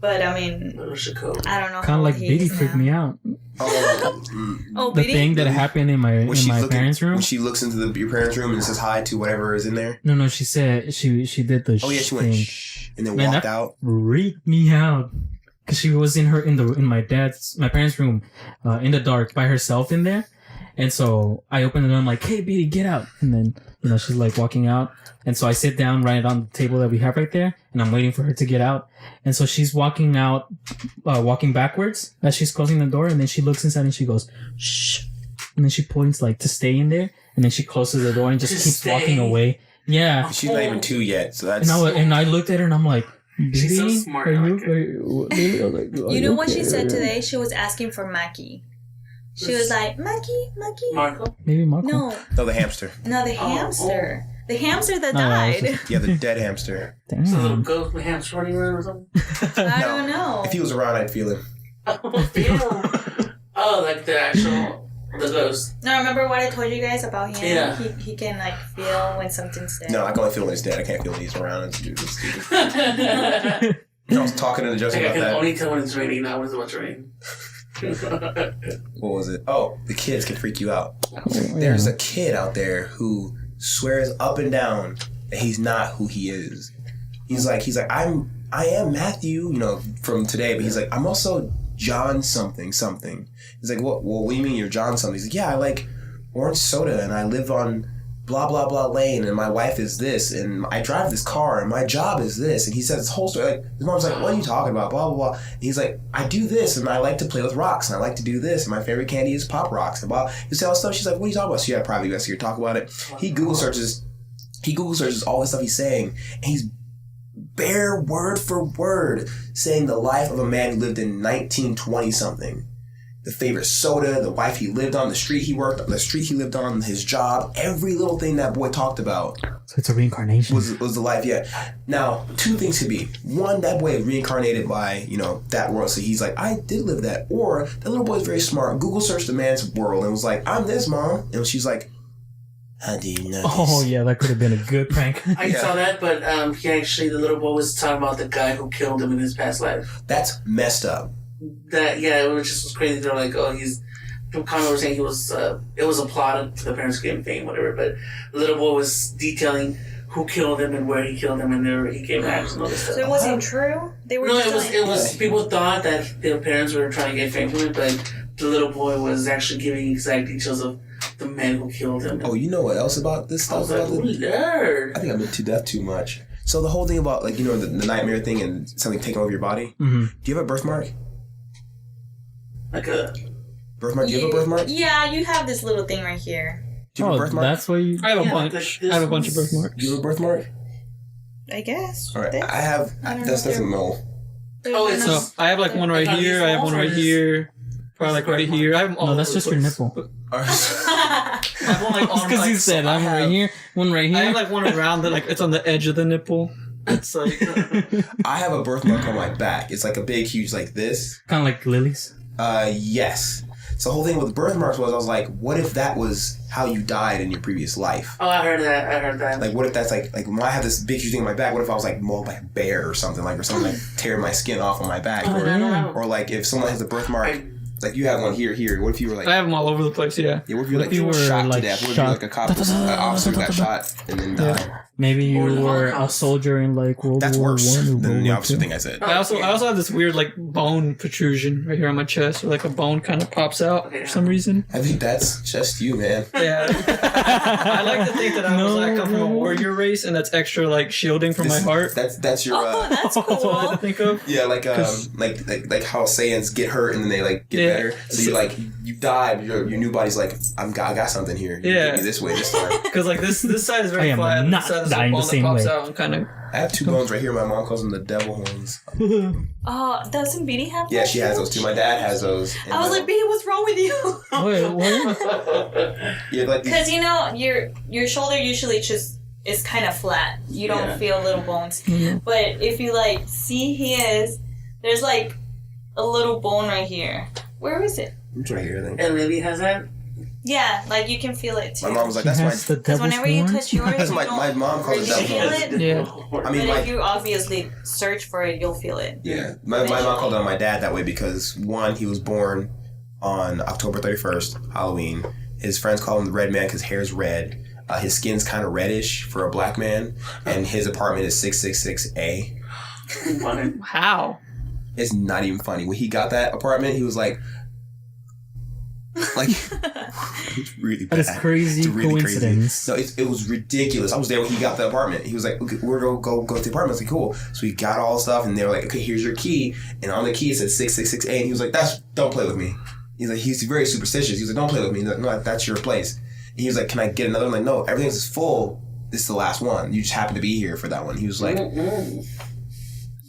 But I mean, I don't know. Kind of like Biddy freaked me out. Oh, the thing that happened in my parents' room. When she looks into your parents' room and says hi to whatever is in there. No, she said she did the. Oh yeah, she went shh, and then walked out. Freaked me out because she was in my parents' room, in the dark by herself in there, and so I opened it and I'm like, "Hey, Biddy, get out!" And then she's like walking out. And so I sit down right on the table that we have right there, and I'm waiting for her to get out. And so she's walking out, walking backwards as she's closing the door, and then she looks inside and she goes, shh. And then she points like to stay in there, and then she closes the door and just keeps walking away. Yeah. She's not even 2 yet, so that's... And I looked at her and I'm like, she's so smart. You know what she said today? She was asking for Maki. She was like, Maki. Marco? Maybe Marco. No, the hamster. No, the hamster. The hamster that died. Yeah, the dead hamster. Damn. So little ghost hamster running around or something? I don't know. If he was around, I'd feel him. Oh, like the ghost. No, remember what I told you guys about him? Yeah. He can like feel when something's dead. No, I can only feel when he's dead. I can't feel when he's around. It's stupid. I was talking to the judge about I can that. only tell when it's raining, not when it's about to rain. What was it? Oh, the kids can freak you out. There's a kid out there who swears up and down that he's not who he is. He's like I am Matthew, from today, but he's like, I'm also John something. He's like, what do you mean you're John something? He's like, yeah, I like orange soda and I live on blah blah blah lane and my wife is this and I drive this car and my job is this, and he says this whole story. Like his mom's like, what are you talking about? Blah blah blah. And he's like, I do this and I like to play with rocks and I like to do this and my favorite candy is Pop Rocks and blah. He says all this stuff. She's like, what are you talking about? So you had a private investigator talk about it. He Google searches all the stuff he's saying, and he's bare word for word saying the life of a man who lived in 1920 something. The favorite soda, the wife he lived on, the street he worked on, the street he lived on, his job, every little thing that boy talked about. So it's a reincarnation. Was the life, yeah. Now, two things could be. One, that boy is reincarnated by, that world. So he's like, I did live that. Or that little boy is very smart. Google searched the man's world and was like, I'm this, Mom. And she's like, how do you know this? Oh, yeah, that could have been a good prank. I saw that, but the little boy was talking about the guy who killed him in his past life. That's messed up. It was crazy. They're like, Connor was saying it was a plot for the parents to get fame, whatever. But the little boy was detailing who killed him and where he killed him, and he came back and all this stuff. So it wasn't true. They were. No, it was. People thought that their parents were trying to get fame from it, but the little boy was actually giving exact details of the man who killed him. Oh, you know what else about this stuff? I was like, nerd. I think I've been to death too much. So the whole thing about the nightmare thing and something taking over your body. Mm-hmm. Do you have a birthmark? Like a birthmark? Do you have a birthmark? Yeah, you have this little thing right here. Do you have a birthmark? That's why you... I have a bunch. I have a bunch of birthmarks. Do you have a birthmark? I guess. All right, I have. That's nothing mole. So I have like one right here. I have one right here. Probably like right here. I have them all. No, that's just your nipple. I have one like on because you said I'm right here, one right here. I have like one around that, like it's on the edge of the nipple. It's like I have a birthmark on my back. It's like a big, huge, like this. Kind of like Lily's. Yes. So the whole thing with birthmarks was, I was like, what if that was how you died in your previous life? Oh, I heard that. Like, what if that's like when I have this big, huge thing on my back, what if I was like mauled by a bear or something, or someone like tearing my skin off on my back? Or like if someone has a birthmark, like you have one here. What if you were like... I have them all over the place, yeah. Yeah, what if you were shot to death? What if you were like a cop, officer who got shot and then died? Maybe you were a soldier in like World That's War worse One than the opposite thing I said. I also have this weird like bone protrusion right here on my chest, where like a bone kind of pops out for some reason. I think that's just you, man. Yeah. I like to think that I come from a warrior race, and that's extra like shielding from my heart. That's your. That's cool. To think of. Yeah, like how Saiyans get hurt and then they like get better. So you died, your new body's like, I got something here. You get me this way this time. Because like this side is very flat. I'm not dying the same way. I have 2 bones right here. My mom calls them the devil horns. Doesn't Beanie have? Yeah, she has those too. My dad has those. I was like, Beanie, what's wrong with you? Wait, what? Yeah, like because your shoulder usually just is kind of flat. You don't feel little bones. Mm-hmm. But if you like see there's like a little bone right here. Where is it? It's right here, I think. And Lily has that. Yeah, like you can feel it too. My mom was like, She "That's has my." the Because devil's whenever you horns? touch yours, That's you my don't mom calls it really devil's feel horns. it. Yeah. I mean, But if you obviously search for it, you'll feel it. Yeah, my mom called it on my dad that way because one, he was born on October 31st, Halloween. His friends call him the Red Man because hair's red. His skin's kind of reddish for a black man, and his apartment is 666A. How? It's not even funny. When he got that apartment, he was like, it's really bad. That is crazy It's really coincidence. Crazy. No, it was ridiculous. I was there when he got the apartment. He was like, okay, we're going to go to the apartment. I was like, cool. So we got all the stuff, and they were like, okay, here's your key. And on the key, it said 666A. And he was like, don't play with me. He's like, he's very superstitious. He was like, don't play with me. He's like, no, that's your place. And he was like, can I get another one? I'm like, no, everything's full. This is the last one. You just happen to be here for that one. He was like,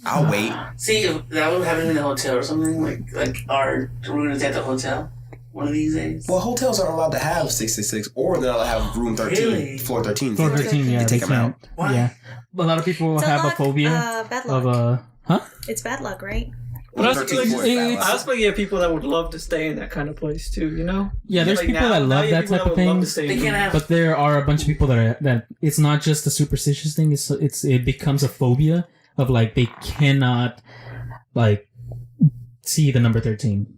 I'll wait. See, if that would happen in a hotel or something, like our room is at the hotel one of these days. Well, hotels aren't allowed to have 666, or they're not allowed to have room 13, Really? floor 13. Floor 13, yeah. They take them out. Why? Yeah. A lot of people have a phobia bad luck. of huh? It's bad luck, right? But I also 13th feel like floor is bad luck. I also feel like people that would love to stay in that kind of place too, you know? Yeah, there's Like people now- that now love you have that people type of would love thing. to stay They in can't them. have. But there are a bunch of people that it's not just a superstitious thing. It becomes a phobia of like they cannot like see the number 13.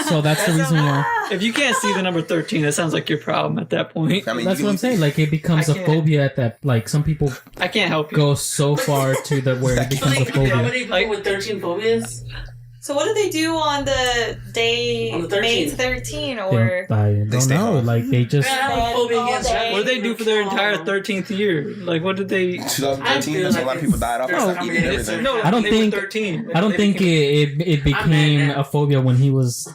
So that's the reason why. If you can't see the number 13, that sounds like your problem at that point. I mean, That's you what I'm can- saying. Like it becomes I a can't- phobia at that. Like some people I can't help you. go so far to the where it So becomes they a can phobia. accommodate people with 13 phobias? So what do they do on the day On the May 13th? 13 They or? don't, I don't stay know. home. Like they just. I have a phobia against that. What did they do for their entire 13th year? Like, what did they... 2013, that's a lot of people died off No, of eating and everything. No, I don't they think- were 13. I don't think it became now. a phobia when he was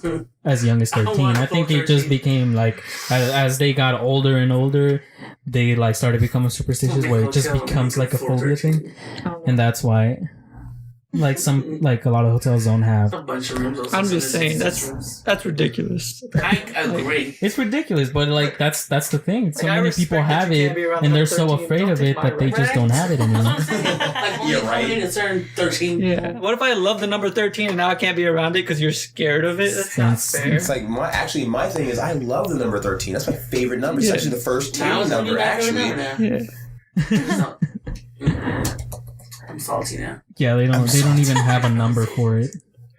as young as I don't 13. want I to think go it just 13. became like as they got older and older, they like started becoming superstitious where it just Hotel becomes like a floor phobia 13. thing, and that's why. Like a lot of hotels don't have. A bunch of rooms. I'm just saying, rooms. that's ridiculous. I agree. It's ridiculous, but like that's the thing. So Like, I many respect people that have you it, can't be around and the they're so 13. afraid Don't of take it my that they word. just don't have it That's what anymore. I'm saying. Like, only Yeah, right. a certain 13. Yeah. What if I love the number 13 and now I can't be around it because you're scared of it? That's not Since- fair. It's like my thing is I love the number 13. That's my favorite number. It's Yeah. actually the first Now team it's gonna be number. back right Actually, now. Yeah. So- I'm salty now. Yeah, they I'm don't sorry. even have a number for it.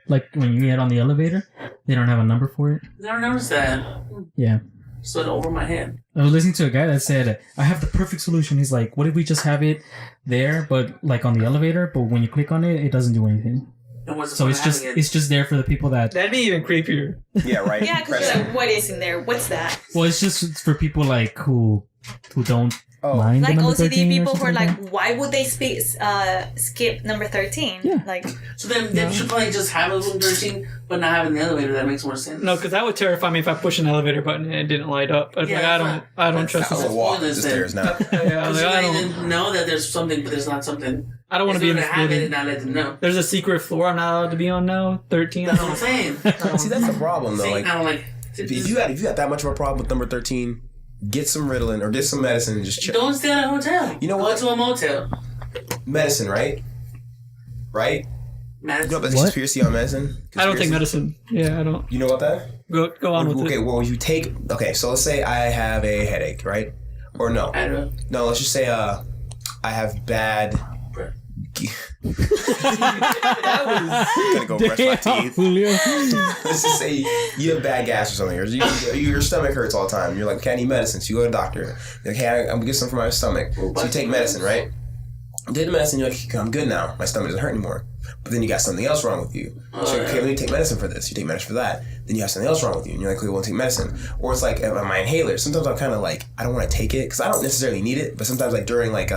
Like when you get on the elevator, they don't have a number for it. Never noticed that. Yeah. Slid over my head. I was listening to a guy that said, I have the perfect solution. He's like, what if we just have it there, but like on the elevator, but when you click on it, it doesn't do anything. And what's the So point it's of just having it? it's just there for the people that, That'd be even creepier. yeah, right. Yeah, because Press you're it. like, what is in there? What's that? well, it's just for people like who don't Oh. mind Like the number OCD 13 or people who are something like, why would they skip number 13? Yeah. Like, So then they should probably just have a room 13, but not have an elevator. That makes more sense. No, because that would terrify me if I push an elevator button and it didn't light up. I'd be Yeah, like, I don't trust I this. will walk the Spoilers then. stairs now. Yeah, Because like, you didn't know that there's something, but there's not something. I don't want to It's be in better this to have it and building. not let them know. There's a secret floor I'm not allowed to be on now. 13. That's what I'm saying. See, that's the problem though. See, Like, I don't like. if you got that much of a problem with number 13, get some Ritalin or get some medicine and just chill. Don't stay at a hotel. You know what? Go to a motel. Medicine, right? Right? Man, You know about the What? conspiracy on medicine? I don't take Conspiracy? medicine. Yeah, I don't. You know about that? Go on with Okay, it. well, you take. Okay, so let's say I have a headache, right? Or no. I don't know. No, let's just say I have bad. That was. Gonna go brush my Damn, teeth. Julio. Let's just say you have bad gas or something, or your stomach hurts all the time. You're like, okay, I need medicine. So you go to the doctor. You're like, hey, I'm gonna get some for my stomach. So you take medicine, right? You take the medicine. You're like, okay, I'm good now. My stomach doesn't hurt anymore. But then you got something else wrong with you. So you're like, okay, let me take medicine for this. You take medicine for that. Then you have something else wrong with you, and you're like, okay, well, take medicine. Or it's like my inhaler. Sometimes I'm kind of like, I don't want to take it because I don't necessarily need it. But sometimes, like during like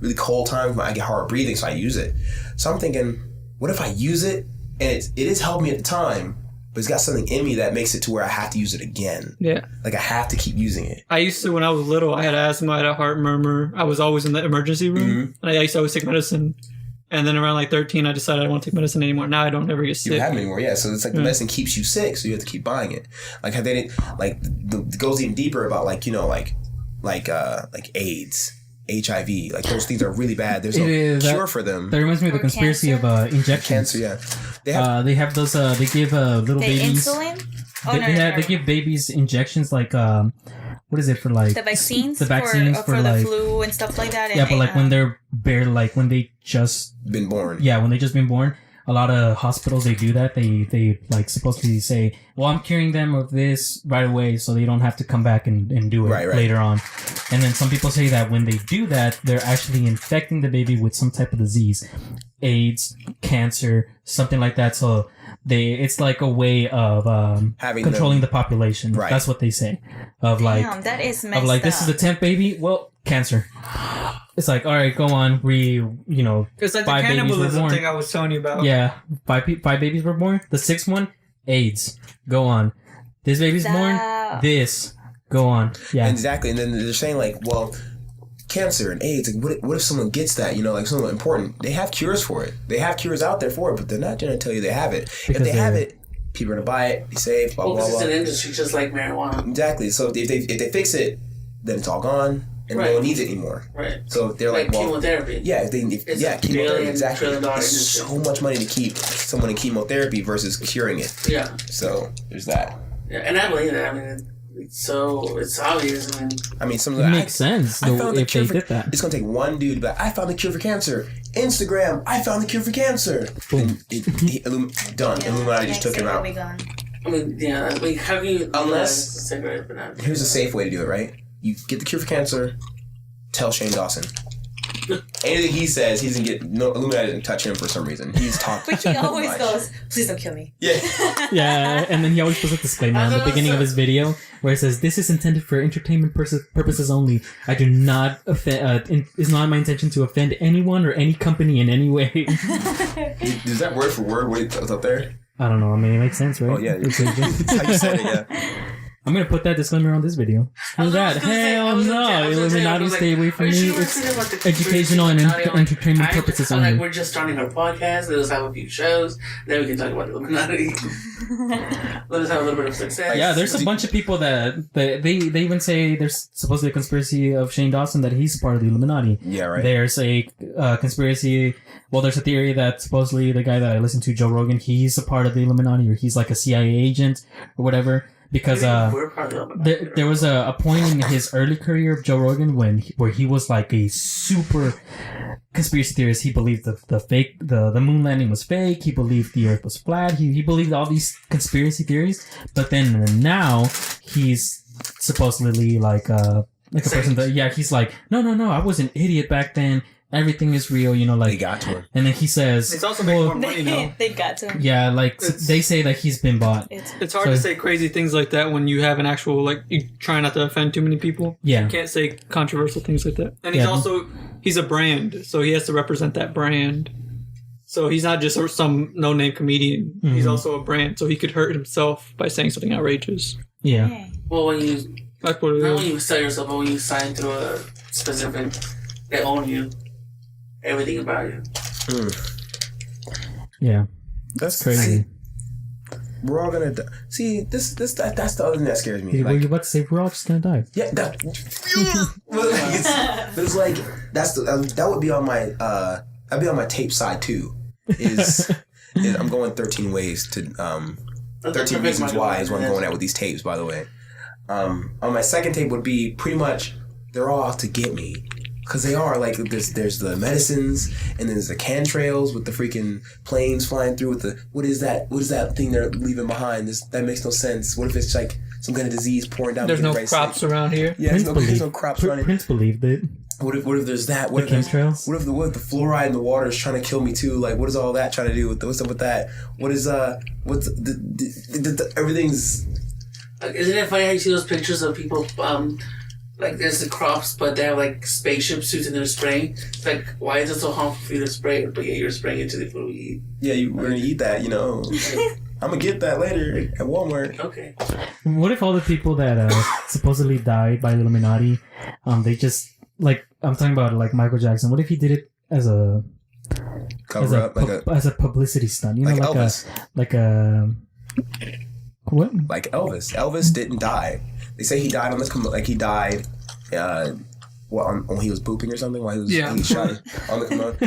really cold times, I get hard breathing, so I use it. So I'm thinking, what if I use it and it is helping me at the time, but it's got something in me that makes it to where I have to use it again. Yeah. Like I have to keep using it. I used to, when I was little, I had asthma, I had a heart murmur. I was always in the emergency room. And I used to always take medicine. And then around like 13, I decided I don't want to take medicine anymore. Now I don't ever get You sick. don't have it anymore, yeah. So it's like the medicine keeps you sick, so you have to keep buying it. Like how they didn't, like it goes even deeper about like, you know, like AIDS. HIV. Like those things are really bad. There's no cure for them. That reminds me of the conspiracy cancer? of injections. Cancer, yeah. They have those. They give little The babies. insulin? They give babies injections like what is it for like the vaccines? The vaccines for like the flu and stuff like that. Yeah, but like when they're barely like when they just been born. Yeah, when they just been born. A lot of hospitals, they do that. They like supposedly say, well, I'm curing them of this right away so they don't have to come back and do it later on. And then some people say that when they do that, they're actually infecting the baby with some type of disease. AIDS, cancer, something like that. So it's like a way of controlling the population. Right. That's what they say. Of like, damn, that is messed of like, up. this is the 10th baby. Well, cancer. It's like, all right, go on. It's like the cannibalism thing I was telling you about. Yeah, five babies were born. The sixth one, AIDS. Go on. This baby's born. This. Go on. Yeah, exactly. And then they're saying like, well, cancer and AIDS. Like, what if someone gets that? You know, like someone important. They have cures for it. They have cures out there for it, but they're not going to tell you they have it. Because if they have it, people are going to buy it. Be safe. Blah blah blah. It's an industry just like marijuana. Exactly. So if they fix it, then it's all gone. And no one needs it anymore. Right. So they're like well, chemotherapy. Yeah, chemotherapy. Exactly. There's so much money to keep someone in chemotherapy versus curing it. Yeah. So there's that. Yeah, and I believe that. I mean, it's obvious. I mean, some of it makes sense if they did that. It's gonna take one dude, but I found the cure for cancer. Instagram, I found the cure for cancer. Boom. Done. Yeah, Illuminati just took him out. I mean, yeah. I mean, how can you? Unless here's a safe way to do it, right? You get the cure for cancer. Tell Shane Dawson. Anything he says, he doesn't get. No, Illuminati doesn't touch him for some reason. He's talking. But he always goes, "Please don't kill me." Yeah. Yeah, and then he always puts a disclaimer at the beginning of his video where it says, "This is intended for entertainment purposes only. I do not offend. It's not my intention to offend anyone or any company in any way." Is that word for word? What's up there? I don't know. I mean, it makes sense, right? Oh yeah, that's how you said it. Yeah. I'm gonna put that disclaimer on this video. Screw that. Hell no. Illuminati, stay away from me. It's educational and entertainment purposes only. Like, we're just starting our podcast. Let us have a few shows. Then we can talk about the Illuminati. Let us have a little bit of success. Yeah, there's a bunch of people that they even say there's supposedly a conspiracy of Shane Dawson that he's a part of the Illuminati. Yeah, right. There's a conspiracy. Well, there's a theory that supposedly the guy that I listen to, Joe Rogan, he's a part of the Illuminati or he's like a CIA agent or whatever. Because there was a point in his early career of Joe Rogan where he was like a super conspiracy theorist. He believed the moon landing was fake. He believed the Earth was flat. He believed all these conspiracy theories. But then now he's supposedly like a person that he's like no I was an idiot back then. Everything is real, like they got to him. And then he says it's also making more money now. They got to him. Yeah, like they say that he's been bought. It's hard to say crazy things like that when you have an actual you try not to offend too many people. Yeah. You can't say controversial things like that. And he's a brand, so he has to represent that brand. So he's not just some no-name comedian. Mm-hmm. He's also a brand, so he could hurt himself by saying something outrageous. Yeah. Okay. Well, when you not when you sell yourself, but when you sign through a specific, they own you. Everything about you. Yeah, that's crazy. We're all gonna die. See, that's the other thing that scares me. What you're about to say? We're all just gonna die. Yeah, but it's like that would be on my that'd be on my tape side too. Is I'm going 13 ways to 13 reasons why is what I'm going at with these tapes. By the way, on my second tape would be pretty much they're all out to get me. Because they are, like, there's the medicines, and then there's the chemtrails with the freaking planes flying through with the, what is that thing they're leaving behind? That makes no sense. What if it's, like, some kind of disease pouring down? There's no crops around here. Yeah, there's no crops around here. Prince believed it. What if there's that? What if the fluoride in the water is trying to kill me too? Like, what is all that trying to do? What's up with that? What's everything's... Like, isn't it funny how you see those pictures of people, like, there's the crops, but they have, like, spaceship suits and they're spraying. It's like, why is it so harmful for you to spray it? But yeah, you're spraying into the food we eat. Yeah, we're going to eat that, I'm going to get that later at Walmart. Okay. What if all the people that supposedly died by the Illuminati, they just, like, I'm talking about, like, Michael Jackson. What if he did it as a... as a publicity stunt? Like Elvis. What? Like Elvis. Elvis didn't die. They say he died on this, like he died when he was pooping or something, while he was shot on the commode.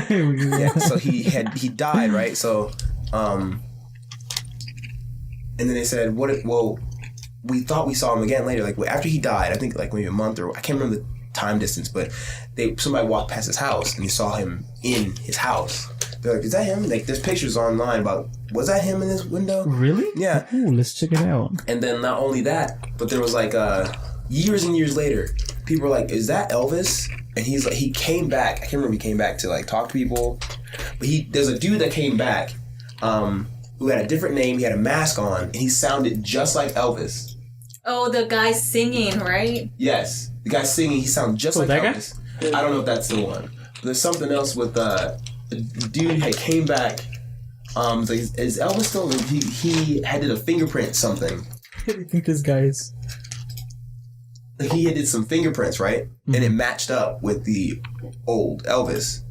So he died, right? So, and then they said, we thought we saw him again later. Like after he died, I think like maybe a month or I can't remember the time distance, but somebody walked past his house and they saw him in his house. They're like, is that him? Like there's pictures online about, was that him in this window? Really? Yeah. Ooh, let's check it out. And then not only that, but there was like years and years later, people were like, is that Elvis? And he's like, he came back. I can't remember if he came back to like talk to people, but there's a dude that came back who had a different name. He had a mask on and he sounded just like Elvis. Oh, the guy singing, right? Yes. The guy singing, he sounded just like Elvis. Guy? I don't know if that's the one. There's something else with the dude that came back. Like, is Elvis still? He had did a fingerprint something. I think this guy's. He did some fingerprints, right? Mm-hmm. And it matched up with the old Elvis.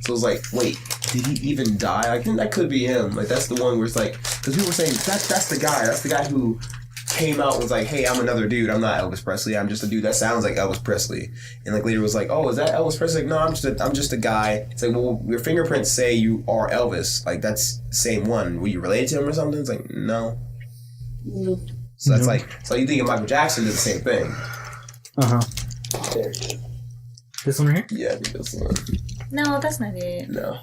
So it was like, wait, did he even die? I think that could be him. Like that's the one where it's like, because people were saying that's the guy. That's the guy who came out and was like, hey, I'm another dude. I'm not Elvis Presley. I'm just a dude that sounds like Elvis Presley. And like later was like, oh, is that Elvis Presley? Like, no, I'm just a guy. It's like, well, your fingerprints say you are Elvis. Like that's the same one. Were you related to him or something? It's like, no. So that's like, so you think of Michael Jackson did the same thing. There. This one right here? Yeah, I think this one. No, that's not it. No.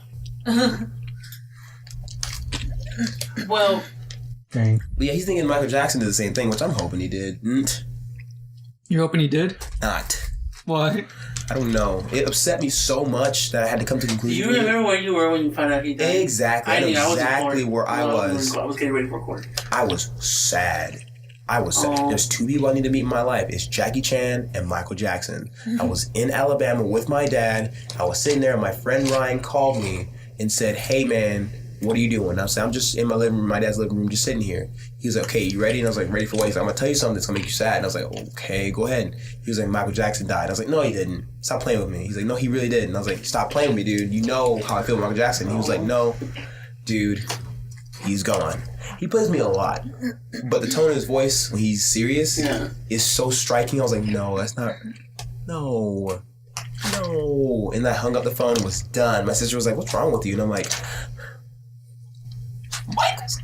Well. Dang. But yeah, he's thinking Michael Jackson did the same thing, which I'm hoping he did. You're hoping he did? Not. Why? I don't know. It upset me so much that I had to come to the conclusion. Do you remember where you were when you found out he died? Exactly. I know exactly where I was. I was getting ready for court. I was sad. There's two people I need to meet in my life. It's Jackie Chan and Michael Jackson. Mm-hmm. I was in Alabama with my dad. I was sitting there and my friend Ryan called me and said, hey man, what are you doing? I said, I'm just in my living room, my dad's living room, just sitting here. He was like, okay, you ready? And I was like, ready for what? He's like, I'm going to tell you something that's going to make you sad. And I was like, okay, go ahead. He was like, Michael Jackson died. I was like, no, he didn't. Stop playing with me. He's like, no, he really did. And I was like, stop playing with me, dude. You know how I feel about Michael Jackson. He was like, no, dude, he's gone. He plays me a lot. But the tone of his voice when he's serious is so striking. I was like, no, that's not... No. And I hung up the phone and was done. My sister was like, what's wrong with you? And I'm like... Michael's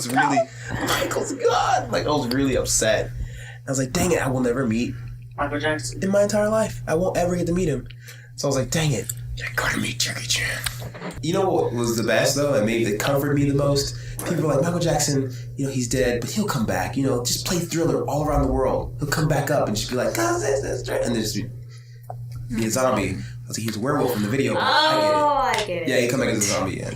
gone. Like I was really upset. I was like, dang it, I will never meet Michael Jackson in my entire life. I won't ever get to meet him. So I was like, dang it, I gotta meet Jackie Chan. You know what was the best though, and maybe that comforted me the most? People were like, Michael Jackson, you know, he's dead, but he'll come back. You know, just play Thriller all around the world. He'll come back up and just be like, and then just be a zombie. I was like, he's a werewolf in the video. I get it. Yeah, he come back as a zombie. Yeah,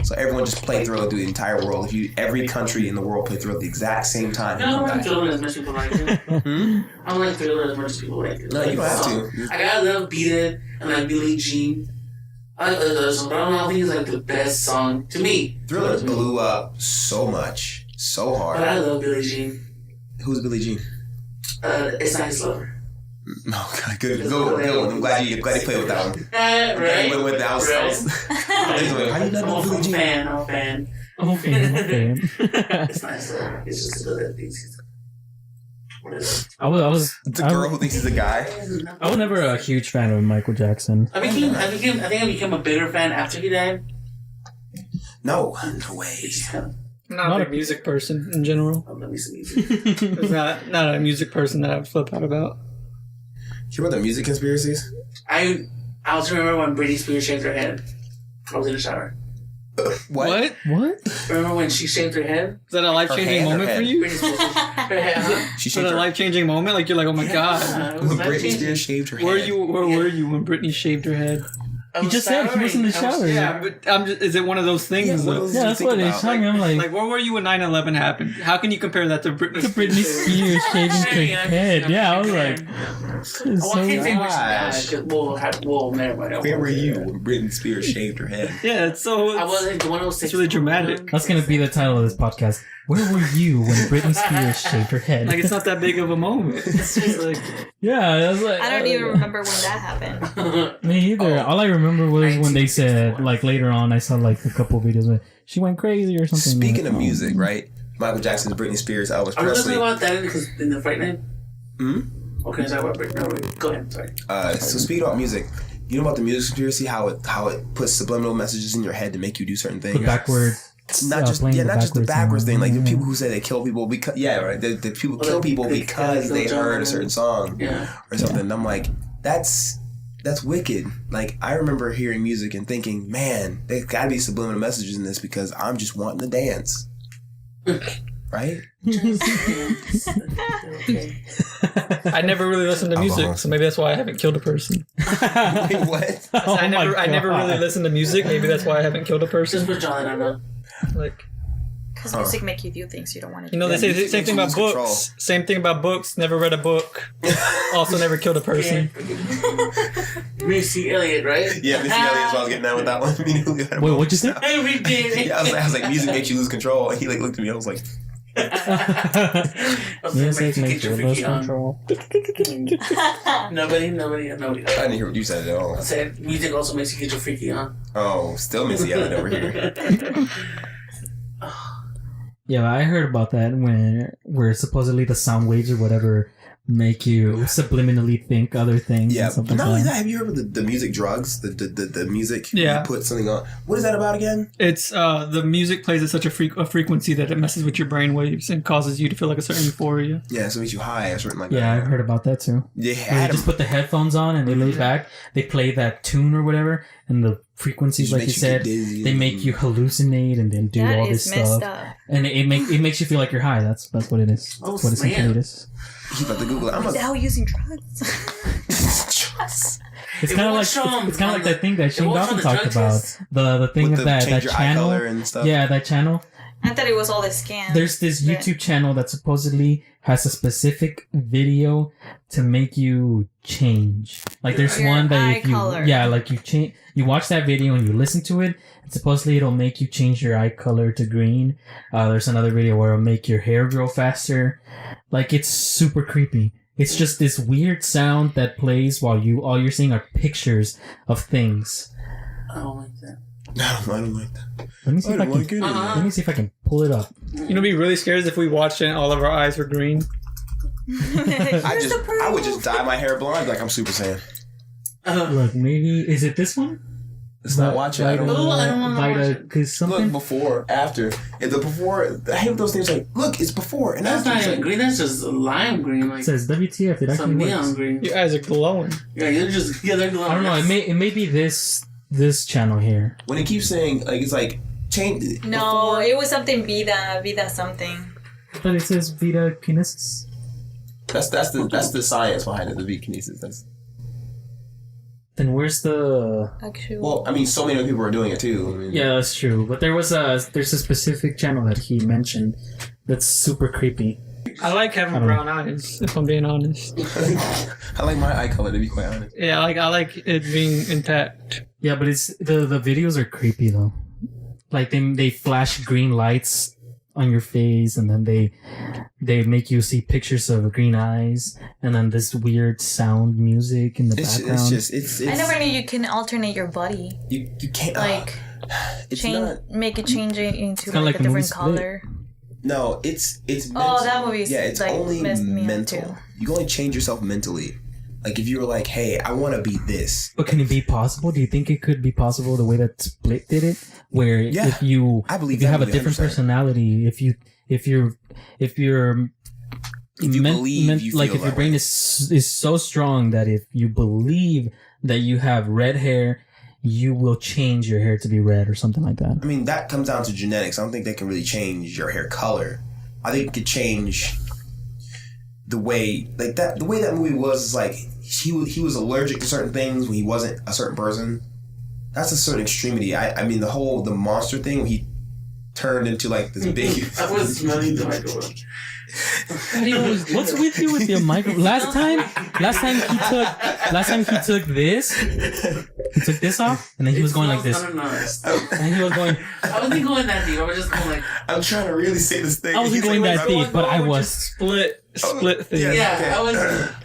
so everyone just played Thriller through the entire world. Every country in the world played Thriller at the exact same time. I don't like Thriller as much as people like it. I don't like Thriller as much as people like it. No, you don't have to. I gotta love Beat It and like Billie Jean. I like those songs, but I don't know, I think it's like the best song to me. Thriller blew up so much, so hard. But I love Billie Jean. Who's Billie Jean? It's Not His Lover. Oh God, good one. I'm glad you played with that one. Right? Went with that. How do you not know Billie Jean? I'm a fan. It's not His Lover. It's just a girl that thinks he's. What is it? I was. It's a girl who thinks he's a guy. I was never a huge fan of Michael Jackson. I think I became a bigger fan after he died. No way. I'm not a big music person in general. Let me see music. It's not a music person that I would flip out about. Hear about the music conspiracies? I also remember when Britney Spears shaved her head. I was in the shower. What? Remember when she shaved her head? Is that a life-changing moment for you? Britney Spears her head. Is that a life-changing moment? Like you're like, oh my god. When Britney Spears shaved her head. Where were you when Britney shaved her head? He just said he was in the shower. Yeah, but is it one of those things? Yeah, that's what he's talking about. I'm like, where were you when 9/11 happened? How can you compare that to Britney Spears shaving her head? Yeah, I was like, I can't say much. Well, never mind. Where were you when Britney Spears shaved her head? Yeah, so I wasn't 106. It's really dramatic. That's gonna be the title of this podcast. Where were you when Britney Spears shaved her head? Like, it's not that big of a moment. It's just like... Yeah, I was like... I don't even remember when that happened. Me either. All I remember was when they said, like, later on, I saw, like, a couple of videos where she went crazy or something. Speaking of music, right? Michael Jackson's Britney Spears, Elvis Presley. Are we talking about that in the Fright Night? Hmm? Okay, so go ahead. Sorry. So speaking about music, you know about the music conspiracy? How it puts subliminal messages in your head to make you do certain things. The backward. Not just the backwards thing. Like the people who say they kill people because the people kill people because they heard a certain song or something. And I'm like, that's wicked. Like I remember hearing music and thinking, man, there's got to be subliminal messages in this because I'm just wanting to dance. Right? I never really listened to music, so maybe that's why I haven't killed a person. Wait, what? I never really listened to music. Maybe that's why I haven't killed a person. Just for John, I know. Like, because music make you do things you don't want to do. you know, they say the same thing about books. Control. Same thing about books. Never read a book. Also, never killed a person. Missy Elliott, right? Yeah, Missy Elliott. So I was getting down with that one. Wait, what'd you say? Every day. Yeah, I was like, music makes you lose control. And he like looked at me. I was like, music makes you lose control. Nobody. I didn't hear what you said at all. I said music also makes you get your freaky on. Oh, still Missy Elliott over here. Yeah, I heard about that where supposedly the sound waves or whatever make you subliminally think other things. Yeah, and stuff but like not only that. that, have you heard of the music drugs? The music Yeah. you put something on. What is that about again? It's the music plays at such a frequency that it messes with your brain waves and causes you to feel like a certain euphoria. Yeah, so it makes you high or something like that. Yeah, I've heard about that too. Yeah, Where you just put the headphones on and they lay back. They play that tune or whatever, and the frequencies, like you said, they make you hallucinate and then do that all this is messed stuff. Up. And it makes you feel like you're high. That's what it is. Oh, That's what essentially it is. Keep about to Google it. Is that how using drugs? It's kind of like that thing that Shane Dawson talked about. The thing With of that change your eye channel. color and stuff. Yeah, that channel. I thought it was all the scam. There's this YouTube channel that supposedly has a specific video to make you change. Like there's Your one that eye if you color. like you watch that video and you listen to it, and supposedly it'll make you change your eye color to green. There's another video where it'll make your hair grow faster. Like it's super creepy. It's just this weird sound that plays while all you're seeing are pictures of things. I don't like that. No, I don't like that. Let me see if I can pull it up. You know, be really scared if we watched it and all of our eyes were green. I would just dye my hair blonde like I'm Super Saiyan. Look, maybe is it this one? It's not watching. I don't know. I don't want to watch it. Cause something. Look, before, after. If the before, I hate those things like, look, it's before and That's after. not even green. That's just lime green. Like It says WTF. It actually some neon works. green. Your eyes are glowing. Yeah, they're glowing. I don't know. It may be this channel here. When it keeps saying, like, it's like, change. No, it was something vida something. But it says Vita Kinesis. That's the science behind it, the V-kinesis. That's. Then where's the? Actually, Well, I mean, so many people are doing it too. I mean, Yeah, that's true. But there's a specific channel that he mentioned that's super creepy. I like having brown eyes, if I'm being honest. I like my eye color, to be quite honest. Yeah, I like it being intact. Yeah, but it's the videos are creepy though. Like they flash green lights on your face, and then they make you see pictures of green eyes, and then this weird sound music in the background. It's I never knew you can alternate your body. you can't Like, it's change, not. make it change it into kinda like like a the movie different Split. color. No, it's mental. Oh, that movie's it's like only messed me up mental. too. You can only change yourself mentally. Like if you were like, hey, I want to be this. But can it be possible? Do you think it could be possible the way that Split did it, where Yeah, if you I believe if you have a that different 100%. personality, if you If you believe, you like feel if your that brain way. is so strong that if you believe that you have red hair, you will change your hair to be red or something like that. I mean, that comes down to genetics. I don't think they can really change your hair color. I think it could change the way, like that. The way that movie was is like he was allergic to certain things when he wasn't a certain person. That's a certain extremity. I mean, the monster thing when he turned into like this big. I was smelling the microphone. What's with you with your micro? Last time he took this off, and then he was going like this, and he was going. I wasn't going that deep. I was just going like. I'm trying to really say this thing. I wasn't going that deep, but I was. Split. split thing. Yeah, okay. I was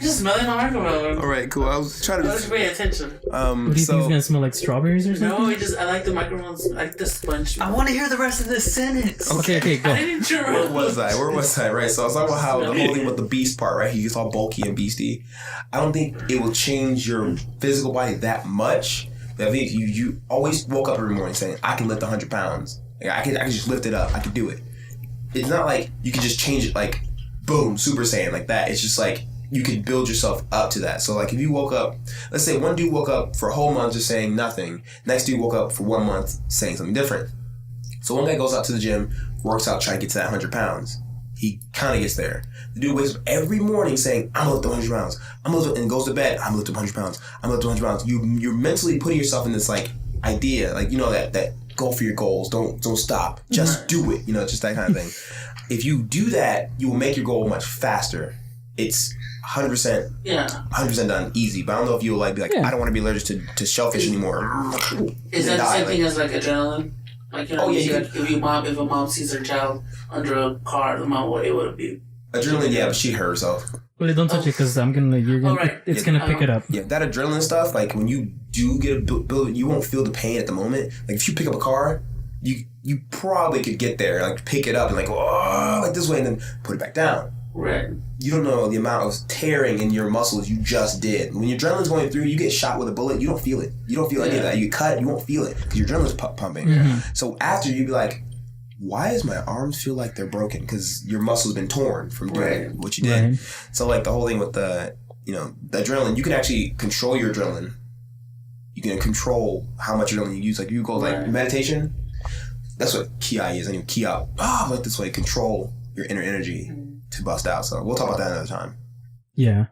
just smelling my microphone. All right, cool. I was trying I was to. paying attention. What do you think it's gonna smell like? Strawberries or something? No, I like the microphones, I like the sponge. I want to hear the rest of this sentence. Okay, go. I didn't sure. Where was I? Right. So I was talking about how the whole thing with the beast part, right? He gets all bulky and beastie. I don't think it will change your physical body that much. But I think you always woke up every morning saying, "I can lift 100 pounds. Like, I can just lift it up. I can do it." It's not like you can just change it like, boom, Super Saiyan like that. It's just like you can build yourself up to that. So like if you woke up, let's say one dude woke up for a whole month just saying nothing. Next dude woke up for 1 month saying something different. So one guy goes out to the gym, works out, trying to get to that 100 pounds. He kind of gets there. The dude wakes up every morning saying, "I'm gonna lift 100 pounds. I'm gonna lift," and goes to bed, "I'm gonna lift 100 pounds. I'm gonna lift 100 pounds." You're mentally putting yourself in this like idea, like, you know, that go for your goals. Don't stop. Just do it. You know, just that kind of thing. If you do that, you will make your goal much faster. It's 100%, 100% done, easy. But I don't know if you'll like be like, I don't want to be allergic to shellfish anymore. Is that the same thing as like adrenaline? Like, you know, if a mom sees her child under a car, the mom it would be adrenaline. Yeah, but she hurt herself. Well, don't touch it because it's gonna pick it up. Yeah, that adrenaline stuff. Like when you do get a build, you won't feel the pain at the moment. Like if you pick up a car, you probably could get there, like pick it up and like, oh, like this way, and then put it back down. Right. You don't know the amount of tearing in your muscles you just did. When your adrenaline's going through, you get shot with a bullet, you don't feel it. You don't feel any of that. You get cut, you won't feel it because your adrenaline's pumping. Mm-hmm. So after, you'd be like, why does my arms feel like they're broken? Because your muscle's been torn from doing what you did. Right. So like the whole thing with the adrenaline, you can actually control your adrenaline. You can control how much adrenaline you use. Like you go like meditation. That's what Ki is. Anyway, Ki out. Like this way, control your inner energy to bust out. So we'll talk about that another time. Yeah.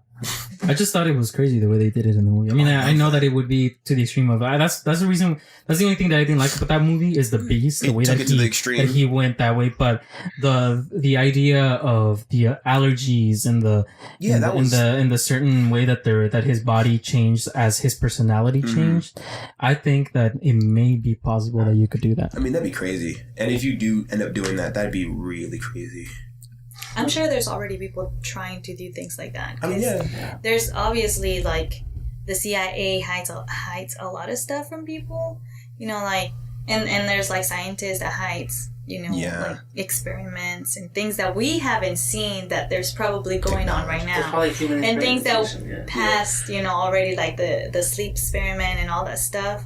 I just thought it was crazy the way they did it in the movie. I mean, I know that it would be to the extreme of that's the reason. That's the only thing that I didn't like about that movie is the beast, the way that he went that way. But the idea of the allergies and in the certain way that his body changed as his personality changed, I think that it may be possible that you could do that. I mean, that'd be crazy. And if you do end up doing that, that'd be really crazy. I'm sure there's already people trying to do things like that. I mean, yeah. There's obviously like the CIA hides a lot of stuff from people, you know, like and there's like scientists that hides, you know, like experiments and things that we haven't seen that there's probably going on right now, and things that passed, you know, already, like the sleep experiment and all that stuff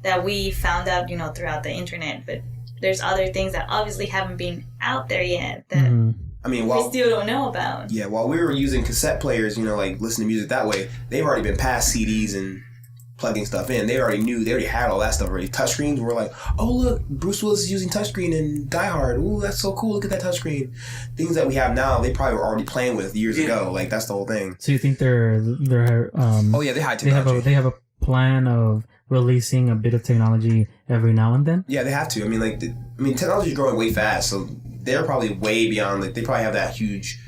that we found out, you know, throughout the internet. But there's other things that obviously haven't been out there yet that. I mean, we still don't know about. Yeah, while we were using cassette players, you know, like listening to music that way, they've already been past CDs and plugging stuff in. They already had all that stuff already. Touchscreens were like, oh look, Bruce Willis is using touchscreen in Die Hard. Ooh, that's so cool. Look at that touchscreen. Things that we have now, they probably were already playing with years ago. Like that's the whole thing. So you think they're oh yeah, they hide technology. They have a plan of releasing a bit of technology every now and then. Yeah, they have to. I mean, technology is growing way fast, so they're probably way beyond. Like they probably have that huge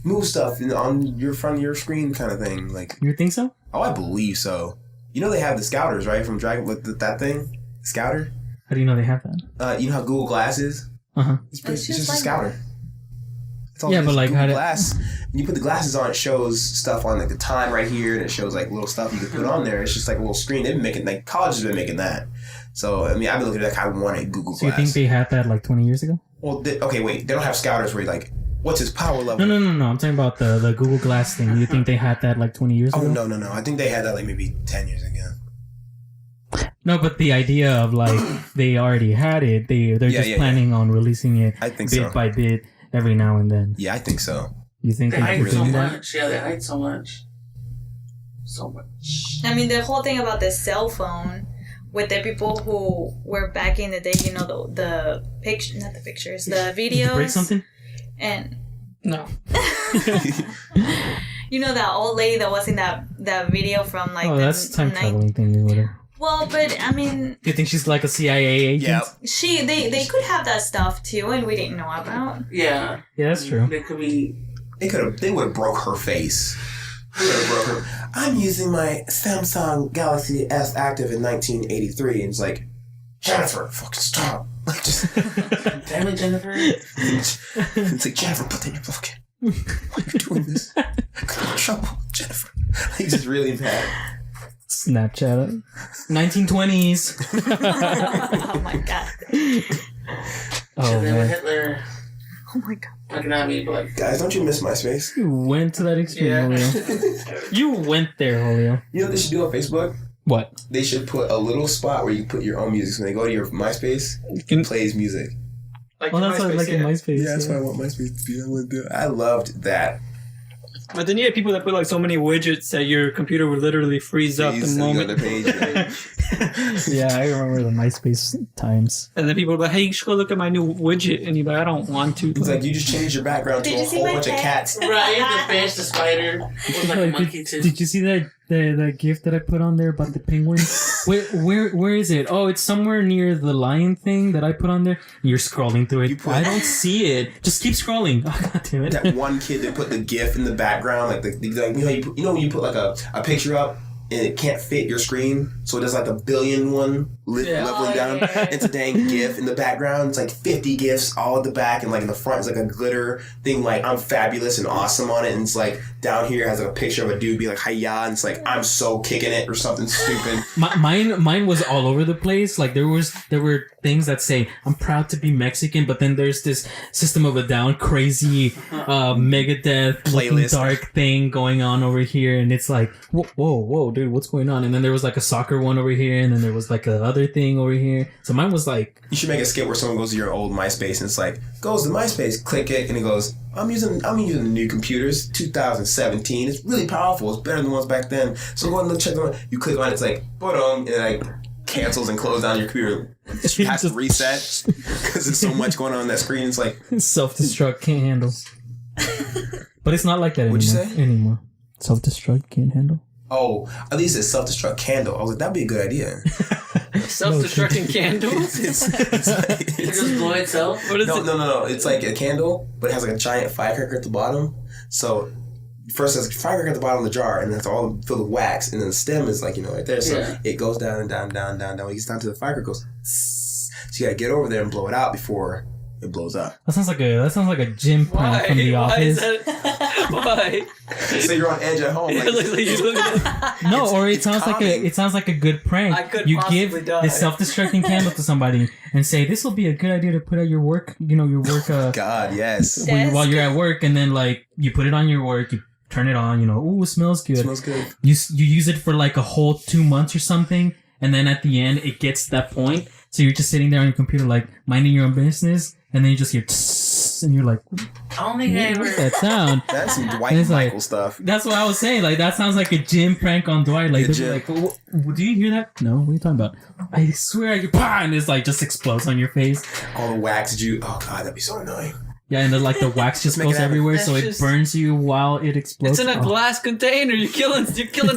move stuff on your front of your screen kind of thing. Like you think so? Oh, I believe so. You know they have the Scouters, right? From Dragon, with that thing, Scouter. How do you know they have that? You know how Google Glass is? It's just like a Scouter. It's all but like Google Glass. When you put the glasses on, it shows stuff on like the time right here, and it shows like little stuff you can put on there. It's just like a little screen. They've been making, like college has been making that. So I mean, I've been looking at that. I wanted Google Glass. So you think they had that like 20 years ago? Well, okay, wait. They don't have Scouters where you're like, what's his power level? No. I'm talking about the Google Glass thing. You think they had that like 20 years ago? Oh, no. I think they had that like maybe 10 years ago. No, but the idea of like they already had it. They're just planning on releasing it bit by bit every now and then. Yeah, I think so. You think they hide so much? Yeah, they hide so much. So much. I mean, the whole thing about the cell phone with the people who were back in the day, you know, the picture, not the pictures, the videos. Did you break something? And no. You know that old lady that was in that video from like. Oh, that's time traveling thing or whatever. Well, but I mean. Do you think she's like a CIA agent? Yeah. They could have that stuff too, and we didn't know about. Yeah. Yeah, that's true. They could be. They would have broke her face. I'm using my Samsung Galaxy S Active in 1983, and it's like, Jennifer, fucking stop. Like, just, damn it, Jennifer. It's like, Jennifer, put that in your pocket. Why are you doing this? I'm in trouble, Jennifer. He's just really bad. Snapchat. 1920s. Oh my god. Oh, then with man. Hitler Oh my god. looking at me, but Guys, don't you miss MySpace? You went to that extreme, Yeah. Julio. You went there, Julio. You know what they should do on Facebook? What? They should put a little spot where you put your own music. So when they go to your MySpace, it plays music. Like Well, that's MySpace, like in MySpace. Yeah, that's what I want MySpace to be. I would do. I loved that. But then you had people that put like so many widgets that your computer would literally freeze up the Please, you go to moment. the page. Right? Yeah, I remember the MySpace times. And then people were like, hey, you should go look at my new widget. And you're like, I don't want to. It's like you just changed your background to Did a you see whole my bunch of cat? cats. right, the fish, the spider, was like a Like, monkey too. did you see that gift that I put on there about the penguin? where is it? Oh, it's somewhere near the lion thing that I put on there. You're scrolling through it. I don't see it. Just keep scrolling. Oh, God damn it. That one kid that put the GIF in the background, like you know when you put like a picture up and it can't fit your screen, so there's like a billion one leveling down. It's a dang GIF in the background. It's like 50 GIFs all at the back, and like in the front, it's like a glitter thing, like I'm fabulous and awesome on it. And it's like down here has like a picture of a dude being like hiya, and it's like I'm so kicking it or something stupid. Mine was all over the place. Like there were things that say I'm proud to be Mexican, but then there's this System of a Down crazy Megadeth Playlist. dark thing going on over here, and it's like whoa dude, what's going on? And then there was like a soccer one over here, and then there was like a other thing over here. So mine was like, You should make a skit where someone goes to your old MySpace and it's like, goes to MySpace, click it, and he goes, I'm using the new computers, 2017. It's really powerful. It's better than the ones back then. So go and check them out. You click on it, it's like, and it like cancels and closes down your computer. It has to reset because there's so much going on that screen. It's like self-destruct, can't handle. But it's not like that What'd you say? anymore. Self-destruct, can't handle. oh, at least it's self-destruct candle. I was like, that'd be a good idea. Self-destructing candles? It's It just blow itself. What is it? No. It's like a candle, but it has like a giant firecracker at the bottom. So first there's a firecracker at the bottom of the jar, and that's all filled with wax, and then the stem is like, right there. So it goes down and down, down, down, down. When it gets down to the firecracker, it goes. So you gotta get over there and blow it out before it blows up. That sounds like a gym prank from The Why is Office. that? Why? So you're on edge at home. It looks like you're looking at No, or it sounds calming. like a good prank. I could you possibly give die. the self-destructing candle to somebody and say, "This will be a good idea to put at your work." Your work. God, yes. While you're at work, and then like you put it on your work, you turn it on. Ooh, it smells good. It smells good. You use it for like a whole 2 months or something, and then at the end it gets to that point. So you're just sitting there on your computer, like minding your own business, and then you just hear, tss, and you're like, I don't think I ever. "What's that sound?" That's some And Dwight it's like- Michael stuff. That's what I was saying. Like that sounds like a gym prank on Dwight. Like, The they'll be like, "Do you hear that?" No. What are you talking about? I swear, and it's like just explodes on your face. All the wax juice. Oh God, that'd be so annoying. Yeah, and then like the wax just Make it goes happen. everywhere, That's so it just- burns you while it explodes. It's in a Oh. glass container. You're killing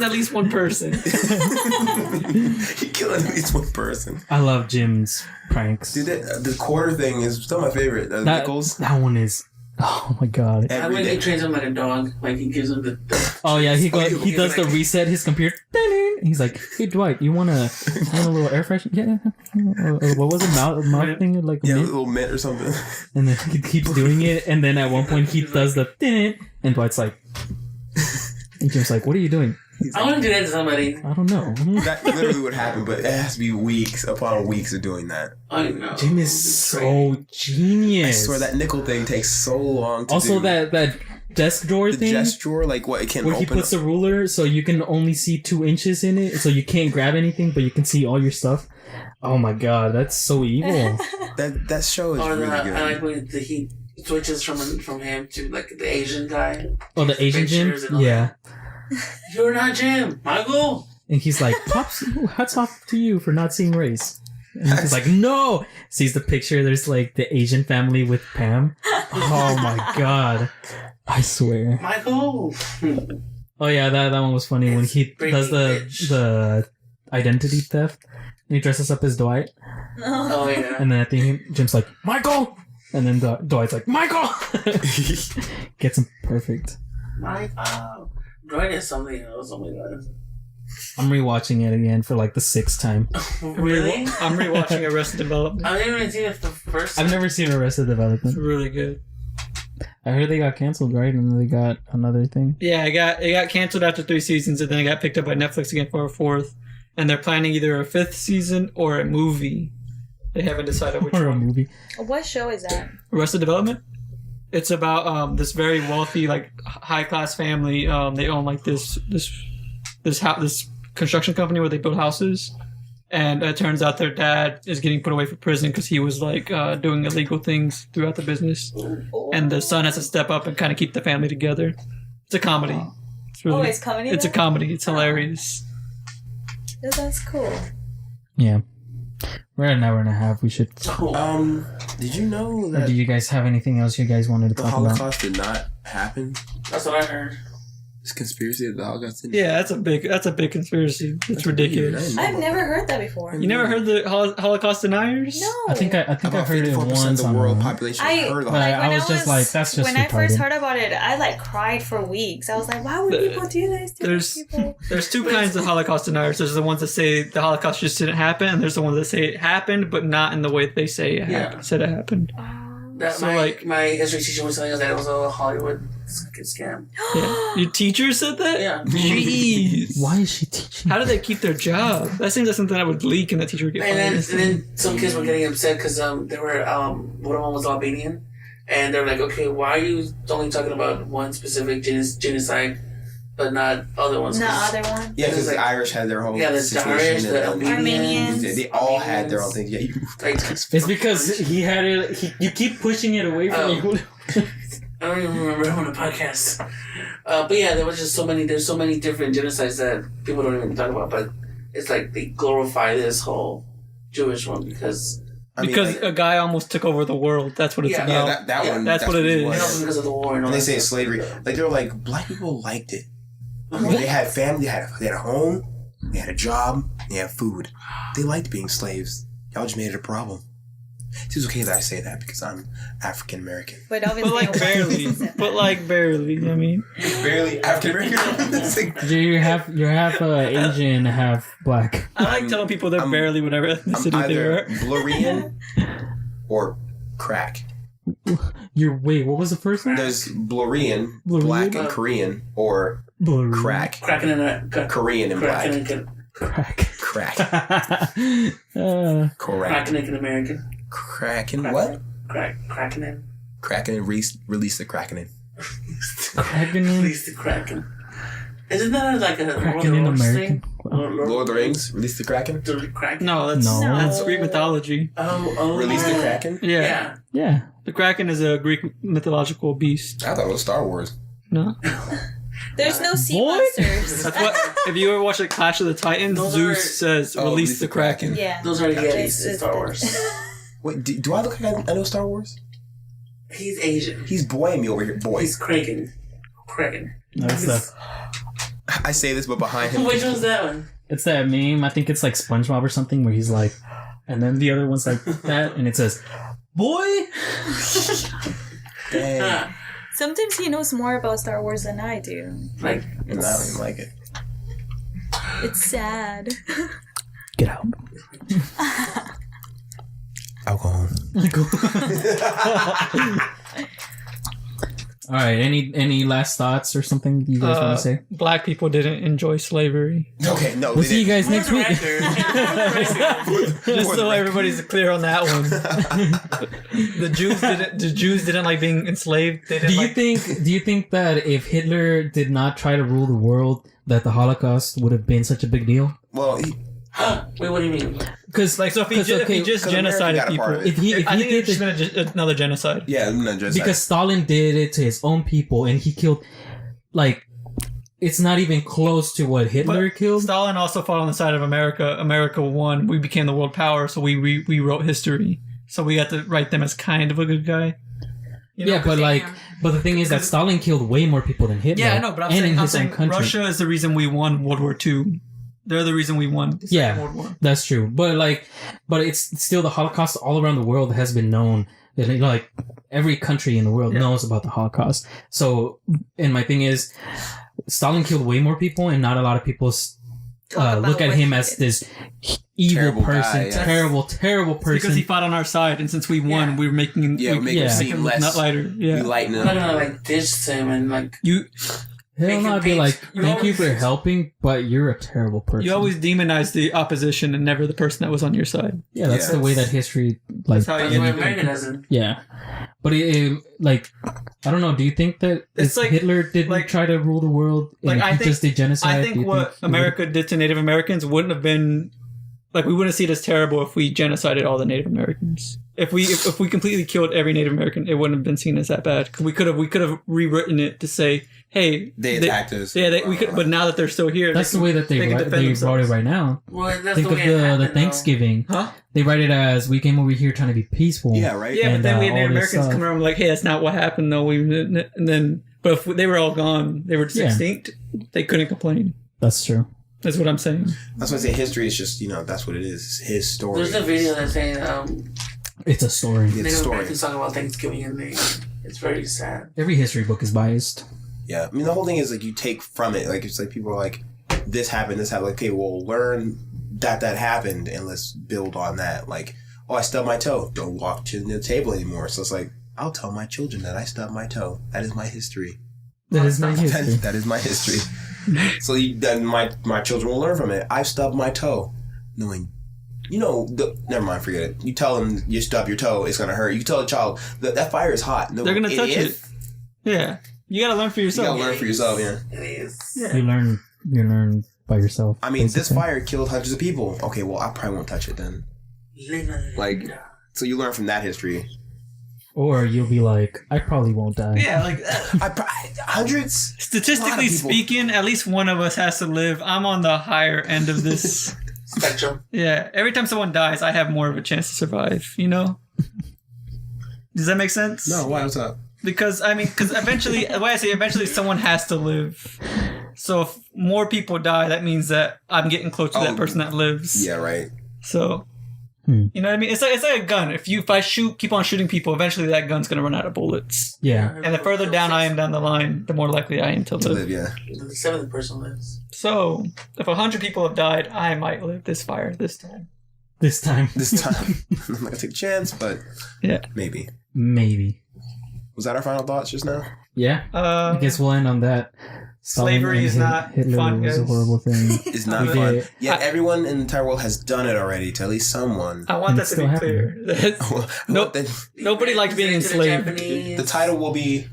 at least one person. You're killing at least one person. I love Jim's pranks. Dude, the quarter thing is still my favorite. The nickels. That one is. Oh my god. I Every mean, he day. trains him like a dog. Like he gives him the Oh yeah, he he's does the like- reset his computer. He's like, "Hey Dwight, you want a little air freshener?" Yeah. What was it? Mouth thing like a Yeah, a mint? little mint or something. And then he keeps doing it, and then at one point he does the and Dwight's like, and Jim's like, "What are you doing?" I want to do that to somebody. I don't know. That literally would happen, but it has to be weeks upon weeks of doing that. I know. Jim is so genius. I swear that nickel thing takes so long to Also, do. that desk drawer the thing desk drawer, like what it can where he open. puts a ruler, so you can only see 2 inches in it, so you can't grab anything, but you can see all your stuff. Oh my god, that's so evil. that show is Or really good. I like when he switches from him to like the Asian guy. Oh, the Asian Jim? Pictures and all Yeah. You're not Jim, Michael. And he's like, "Pops, hats off to you for not seeing race." And he's like, "No!" Sees the picture, there's like the Asian family with Pam. Oh my god. I swear. Michael. Oh yeah, that one was funny when It's he Brittney, does bitch. the identity theft. And he dresses up as Dwight. Oh yeah. And then at the end, Jim's like, "Michael!" And then Dwight's like, "Michael!" Gets him perfect. Michael. Dwight is something else. Oh my god. I'm rewatching it again for like the 6th time. Really? I'm rewatching Arrested Development. I didn't even see it the first. I've never seen Arrested It's Development. really good. I heard they got canceled, right? And then they got another thing. Yeah, it got canceled after 3 seasons, and then it got picked up by Netflix again for a 4th. And they're planning either a 5th season or a movie. They haven't decided which Or a one. movie. What show is that? Arrested Development. It's about this very wealthy, like high class family. They own like this construction company where they build houses. And it turns out their dad is getting put away for prison because he was like doing illegal things throughout the business. And the son has to step up and kind of keep the family together. It's a comedy. It's really, it's comedy. It's a comedy. It's hilarious. Yeah, that's cool. Yeah. We're at an hour and a half. We should. Did you know Or that do you guys have anything else you guys wanted to the talk about? Holocaust did not happen? That's what I heard. This conspiracy that the Holocaust didn't Yeah, that's a big conspiracy. It's ridiculous. I've never heard that before. You never heard the Holocaust deniers? No. I think I About heard it 54% once of the on world a- population I- heard of the But Holocaust. I was just like, that's just when I first retarded. heard about it, I like cried for weeks. I was like, why would people do this to people? There's 2 kinds of Holocaust deniers. There's the ones that say the Holocaust just didn't happen, and there's the ones that say it happened, but not in the way that they say it said it happened. That So, my history teacher was telling us that it was a Hollywood scam. Yeah. Your teacher said that? Yeah. Jeez. Why is she teaching? How do they keep their job? That seems like something that would leak and the teacher would get And fired. then some kids were getting upset because they were one of them was Albanian, and they're like, okay, why are you only talking about one specific genocide, but not other ones? Not other one. Yeah, because Like- the Irish had their whole Yeah, the situation. Irish, and the Armenians. They all had their own thing. Yeah, Like, It's because he had it. You keep pushing it away from you. I don't even remember on the podcast. But yeah, there was just so many. There's so many different genocides that people don't even talk about. But it's like they glorify this whole Jewish one because Because a guy almost took over the world. That's what it's Yeah. about. yeah, that one. That's what it is. and also because of the war and all And they that say it's stuff. slavery. Like they're like black people liked it. They had family. They had a home. They had a job. They had food. They liked being slaves. Y'all just made it a problem. It's okay that I say that because I'm African American. But obviously, But like barely. But like barely. I mean, Barely African American. You're half Asian, half black. I like telling people they're barely whatever I'm ethnicity they either are. Blurian or crack. Wait, what was the first one? There's Blurian, Blurian? black and Korean, or Blue. crack, Cracking in a Korean and black. Crack. Crack. Correct. cracking in American. Cracking what? Cracking in. Cracking and release the cracking in. Cracking in. Release the Kraken. Isn't that like a Lord of Cracking the in Rings American. thing? Lord of the Rings, release the kraken. The Kraken? No, that's No. that's Greek mythology. Oh. Release the kraken. Yeah. Yeah. Yeah. The Kraken is a Greek mythological beast. I thought it was Star Wars. No. there's no sea Boy. monsters. That's what if you ever watch like Clash of the Titans, Those Zeus are- says Oh, release the Kraken. Yeah. Those are the It's- Yetis in Star Wars. Wait, do I look like I know Star Wars? He's Asian. He's boying me over here, boy. He's Kraken. Kraken. That's the. I say this, but behind him. Which one's that one? It's that meme. I think it's like SpongeBob or something where he's like, and then the other one's like that, and it says, "Boy." Dang. Ah, Sometimes he knows more about Star Wars than I do. like, No, I don't even like it. It's sad. Get out. Alcohol. All right. Any last thoughts or something you guys want to say? Black people didn't enjoy slavery. Okay, no. We'll they see you didn't. guys next week. Just so everybody's clear on that one. The Jews didn't like being enslaved. They didn't Do you think that if Hitler did not try to rule the world, that the Holocaust would have been such a big deal? Well, wait, what do you mean? Because like so if he just 'cause America genocided got a part people. of it. if he I think did it's just been another genocide. yeah, no, just because Stalin did it to his own people and he killed, like, it's not even close to what Hitler killed. Stalin also fought on the side of America. America won. We became the world power, so we rewrote history. So we had to write them as kind of a good guy. You know, Yeah, but the thing is that Stalin killed way more people than Hitler. yeah, I know, but and in I'm his own saying country. Russia is the reason we won World War II. They're the reason we won the Second World War. That's true. But it's still the Holocaust all around the world has been known. That, like, every country in the world knows about the Holocaust. So, and my thing is, Stalin killed way more people, and not a lot of people look at him as this evil Terrible person, guy, yeah. terrible person. Because he fought on our side, and since we won, we were making him seem less not lighter. Yeah, we lighten I'm up. gonna like ditch him and like you He'll not be like, thank you for always- helping, but you're a terrible person. you always demonize the opposition and never the person that was on your side. Yeah, that's Yeah. the way that history, like, That's how that's you why end America doesn't. yeah. But it, like, I don't know. Do you think that It's like- Hitler didn't like- try to rule the world and like, I he think- just did genocide? I Do you think what he America did to Native Americans wouldn't have been like we wouldn't see it as terrible if we genocided all the Native Americans. If we completely killed every Native American, it wouldn't have been seen as that bad. 'Cause we could have rewritten it to say, hey, They attacked us. Yeah, we could. But now that they're still here, That's the way that they can wrote defend it themselves. right now. Well, that's Think the of way it the happened, though. Thanksgiving. Huh? They write it as, we came over here trying to be peaceful. Yeah, right. Yeah, but And, then we had all Native this Americans stuff. come around like, hey, that's not what happened though. But if they were all gone, they were just Yeah. extinct. They couldn't complain. That's true. That's what I'm saying. That's why I say history is just, that's what it is. It's his story. There's a video that's saying It's a story. It's a Native story. Americans talking about Thanksgiving and it's very sad. Every history book is biased. Yeah. I mean, the whole thing is like you take from it. Like, it's like people are like, this happened. Like, okay, well, learn that happened and let's build on that. Like, oh, I stubbed my toe. Don't walk to the table anymore. So it's like, I'll tell my children that I stubbed my toe. That is my history. That is my history. That is my history. So then my children will learn from it. I stubbed my toe, knowing, never mind, forget it. You tell them you stub your toe, it's gonna hurt. You tell a child that fire is hot. No, They're gonna touch is. it. Yeah, you gotta learn for You yourself. gotta learn for yourself. Yeah. It is. Yeah. You learn by yourself. I mean, this basically. fire killed hundreds of people. Okay, well, I probably won't touch it then. Like, so you learn from that history. Or you'll be like, I probably won't die. Yeah, like Hundreds. statistically people. speaking, at least one of us has to live. I'm on the higher end of this. Spectrum. Yeah, every time someone dies, I have more of a chance to survive. Does that make sense? No, why? What's up? Because eventually, the way I say eventually, someone has to live. So if more people die, that means that I'm getting close to that person that lives. Yeah, right. So, you know what I mean? It's like a gun. If I keep on shooting people, eventually that gun's gonna run out of bullets. Yeah. And the further down I am down the line, the more likely I am to To live. live, yeah. The seventh person lives. So, if 100 people have died, I might live this fire this time. This time. This time, I'm not gonna take a chance, but Yeah. maybe. Maybe. Was that our final thoughts just now? Yeah. I guess we'll end on that. Slavery Stalin is and not Hitler fun, was a guys. horrible thing. It's not We fun. did. Yet everyone in the entire world has done it already to at least someone. I want And that it's to be still clear. Well, Nope. then Nobody likes being enslaved. the title will be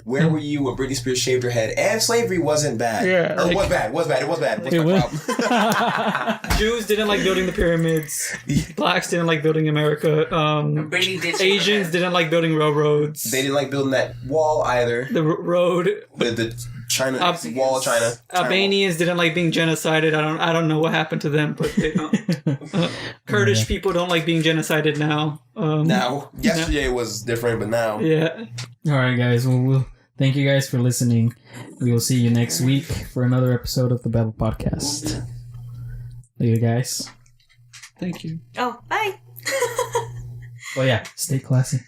"Where Were You When Britney Spears Shaved Her Head?" And slavery wasn't bad. Yeah, Or like- was bad. Was bad. It was bad. What's It my was- problem? Jews didn't like building the pyramids. Blacks didn't like building America. Brittney did Asians didn't like building railroads. They didn't like building that wall either. The road. The China Ab- wall of China. Albanians didn't like being genocided. I don't know what happened to them, but they don't. Kurdish people don't like being genocided now. Now, yesterday was different, but now. Yeah. All right, guys. Well, we'll thank you guys for listening. We will see you next week for another episode of the Babble Podcast. Later, guys. Thank you. Oh, bye. Oh yeah, stay classy.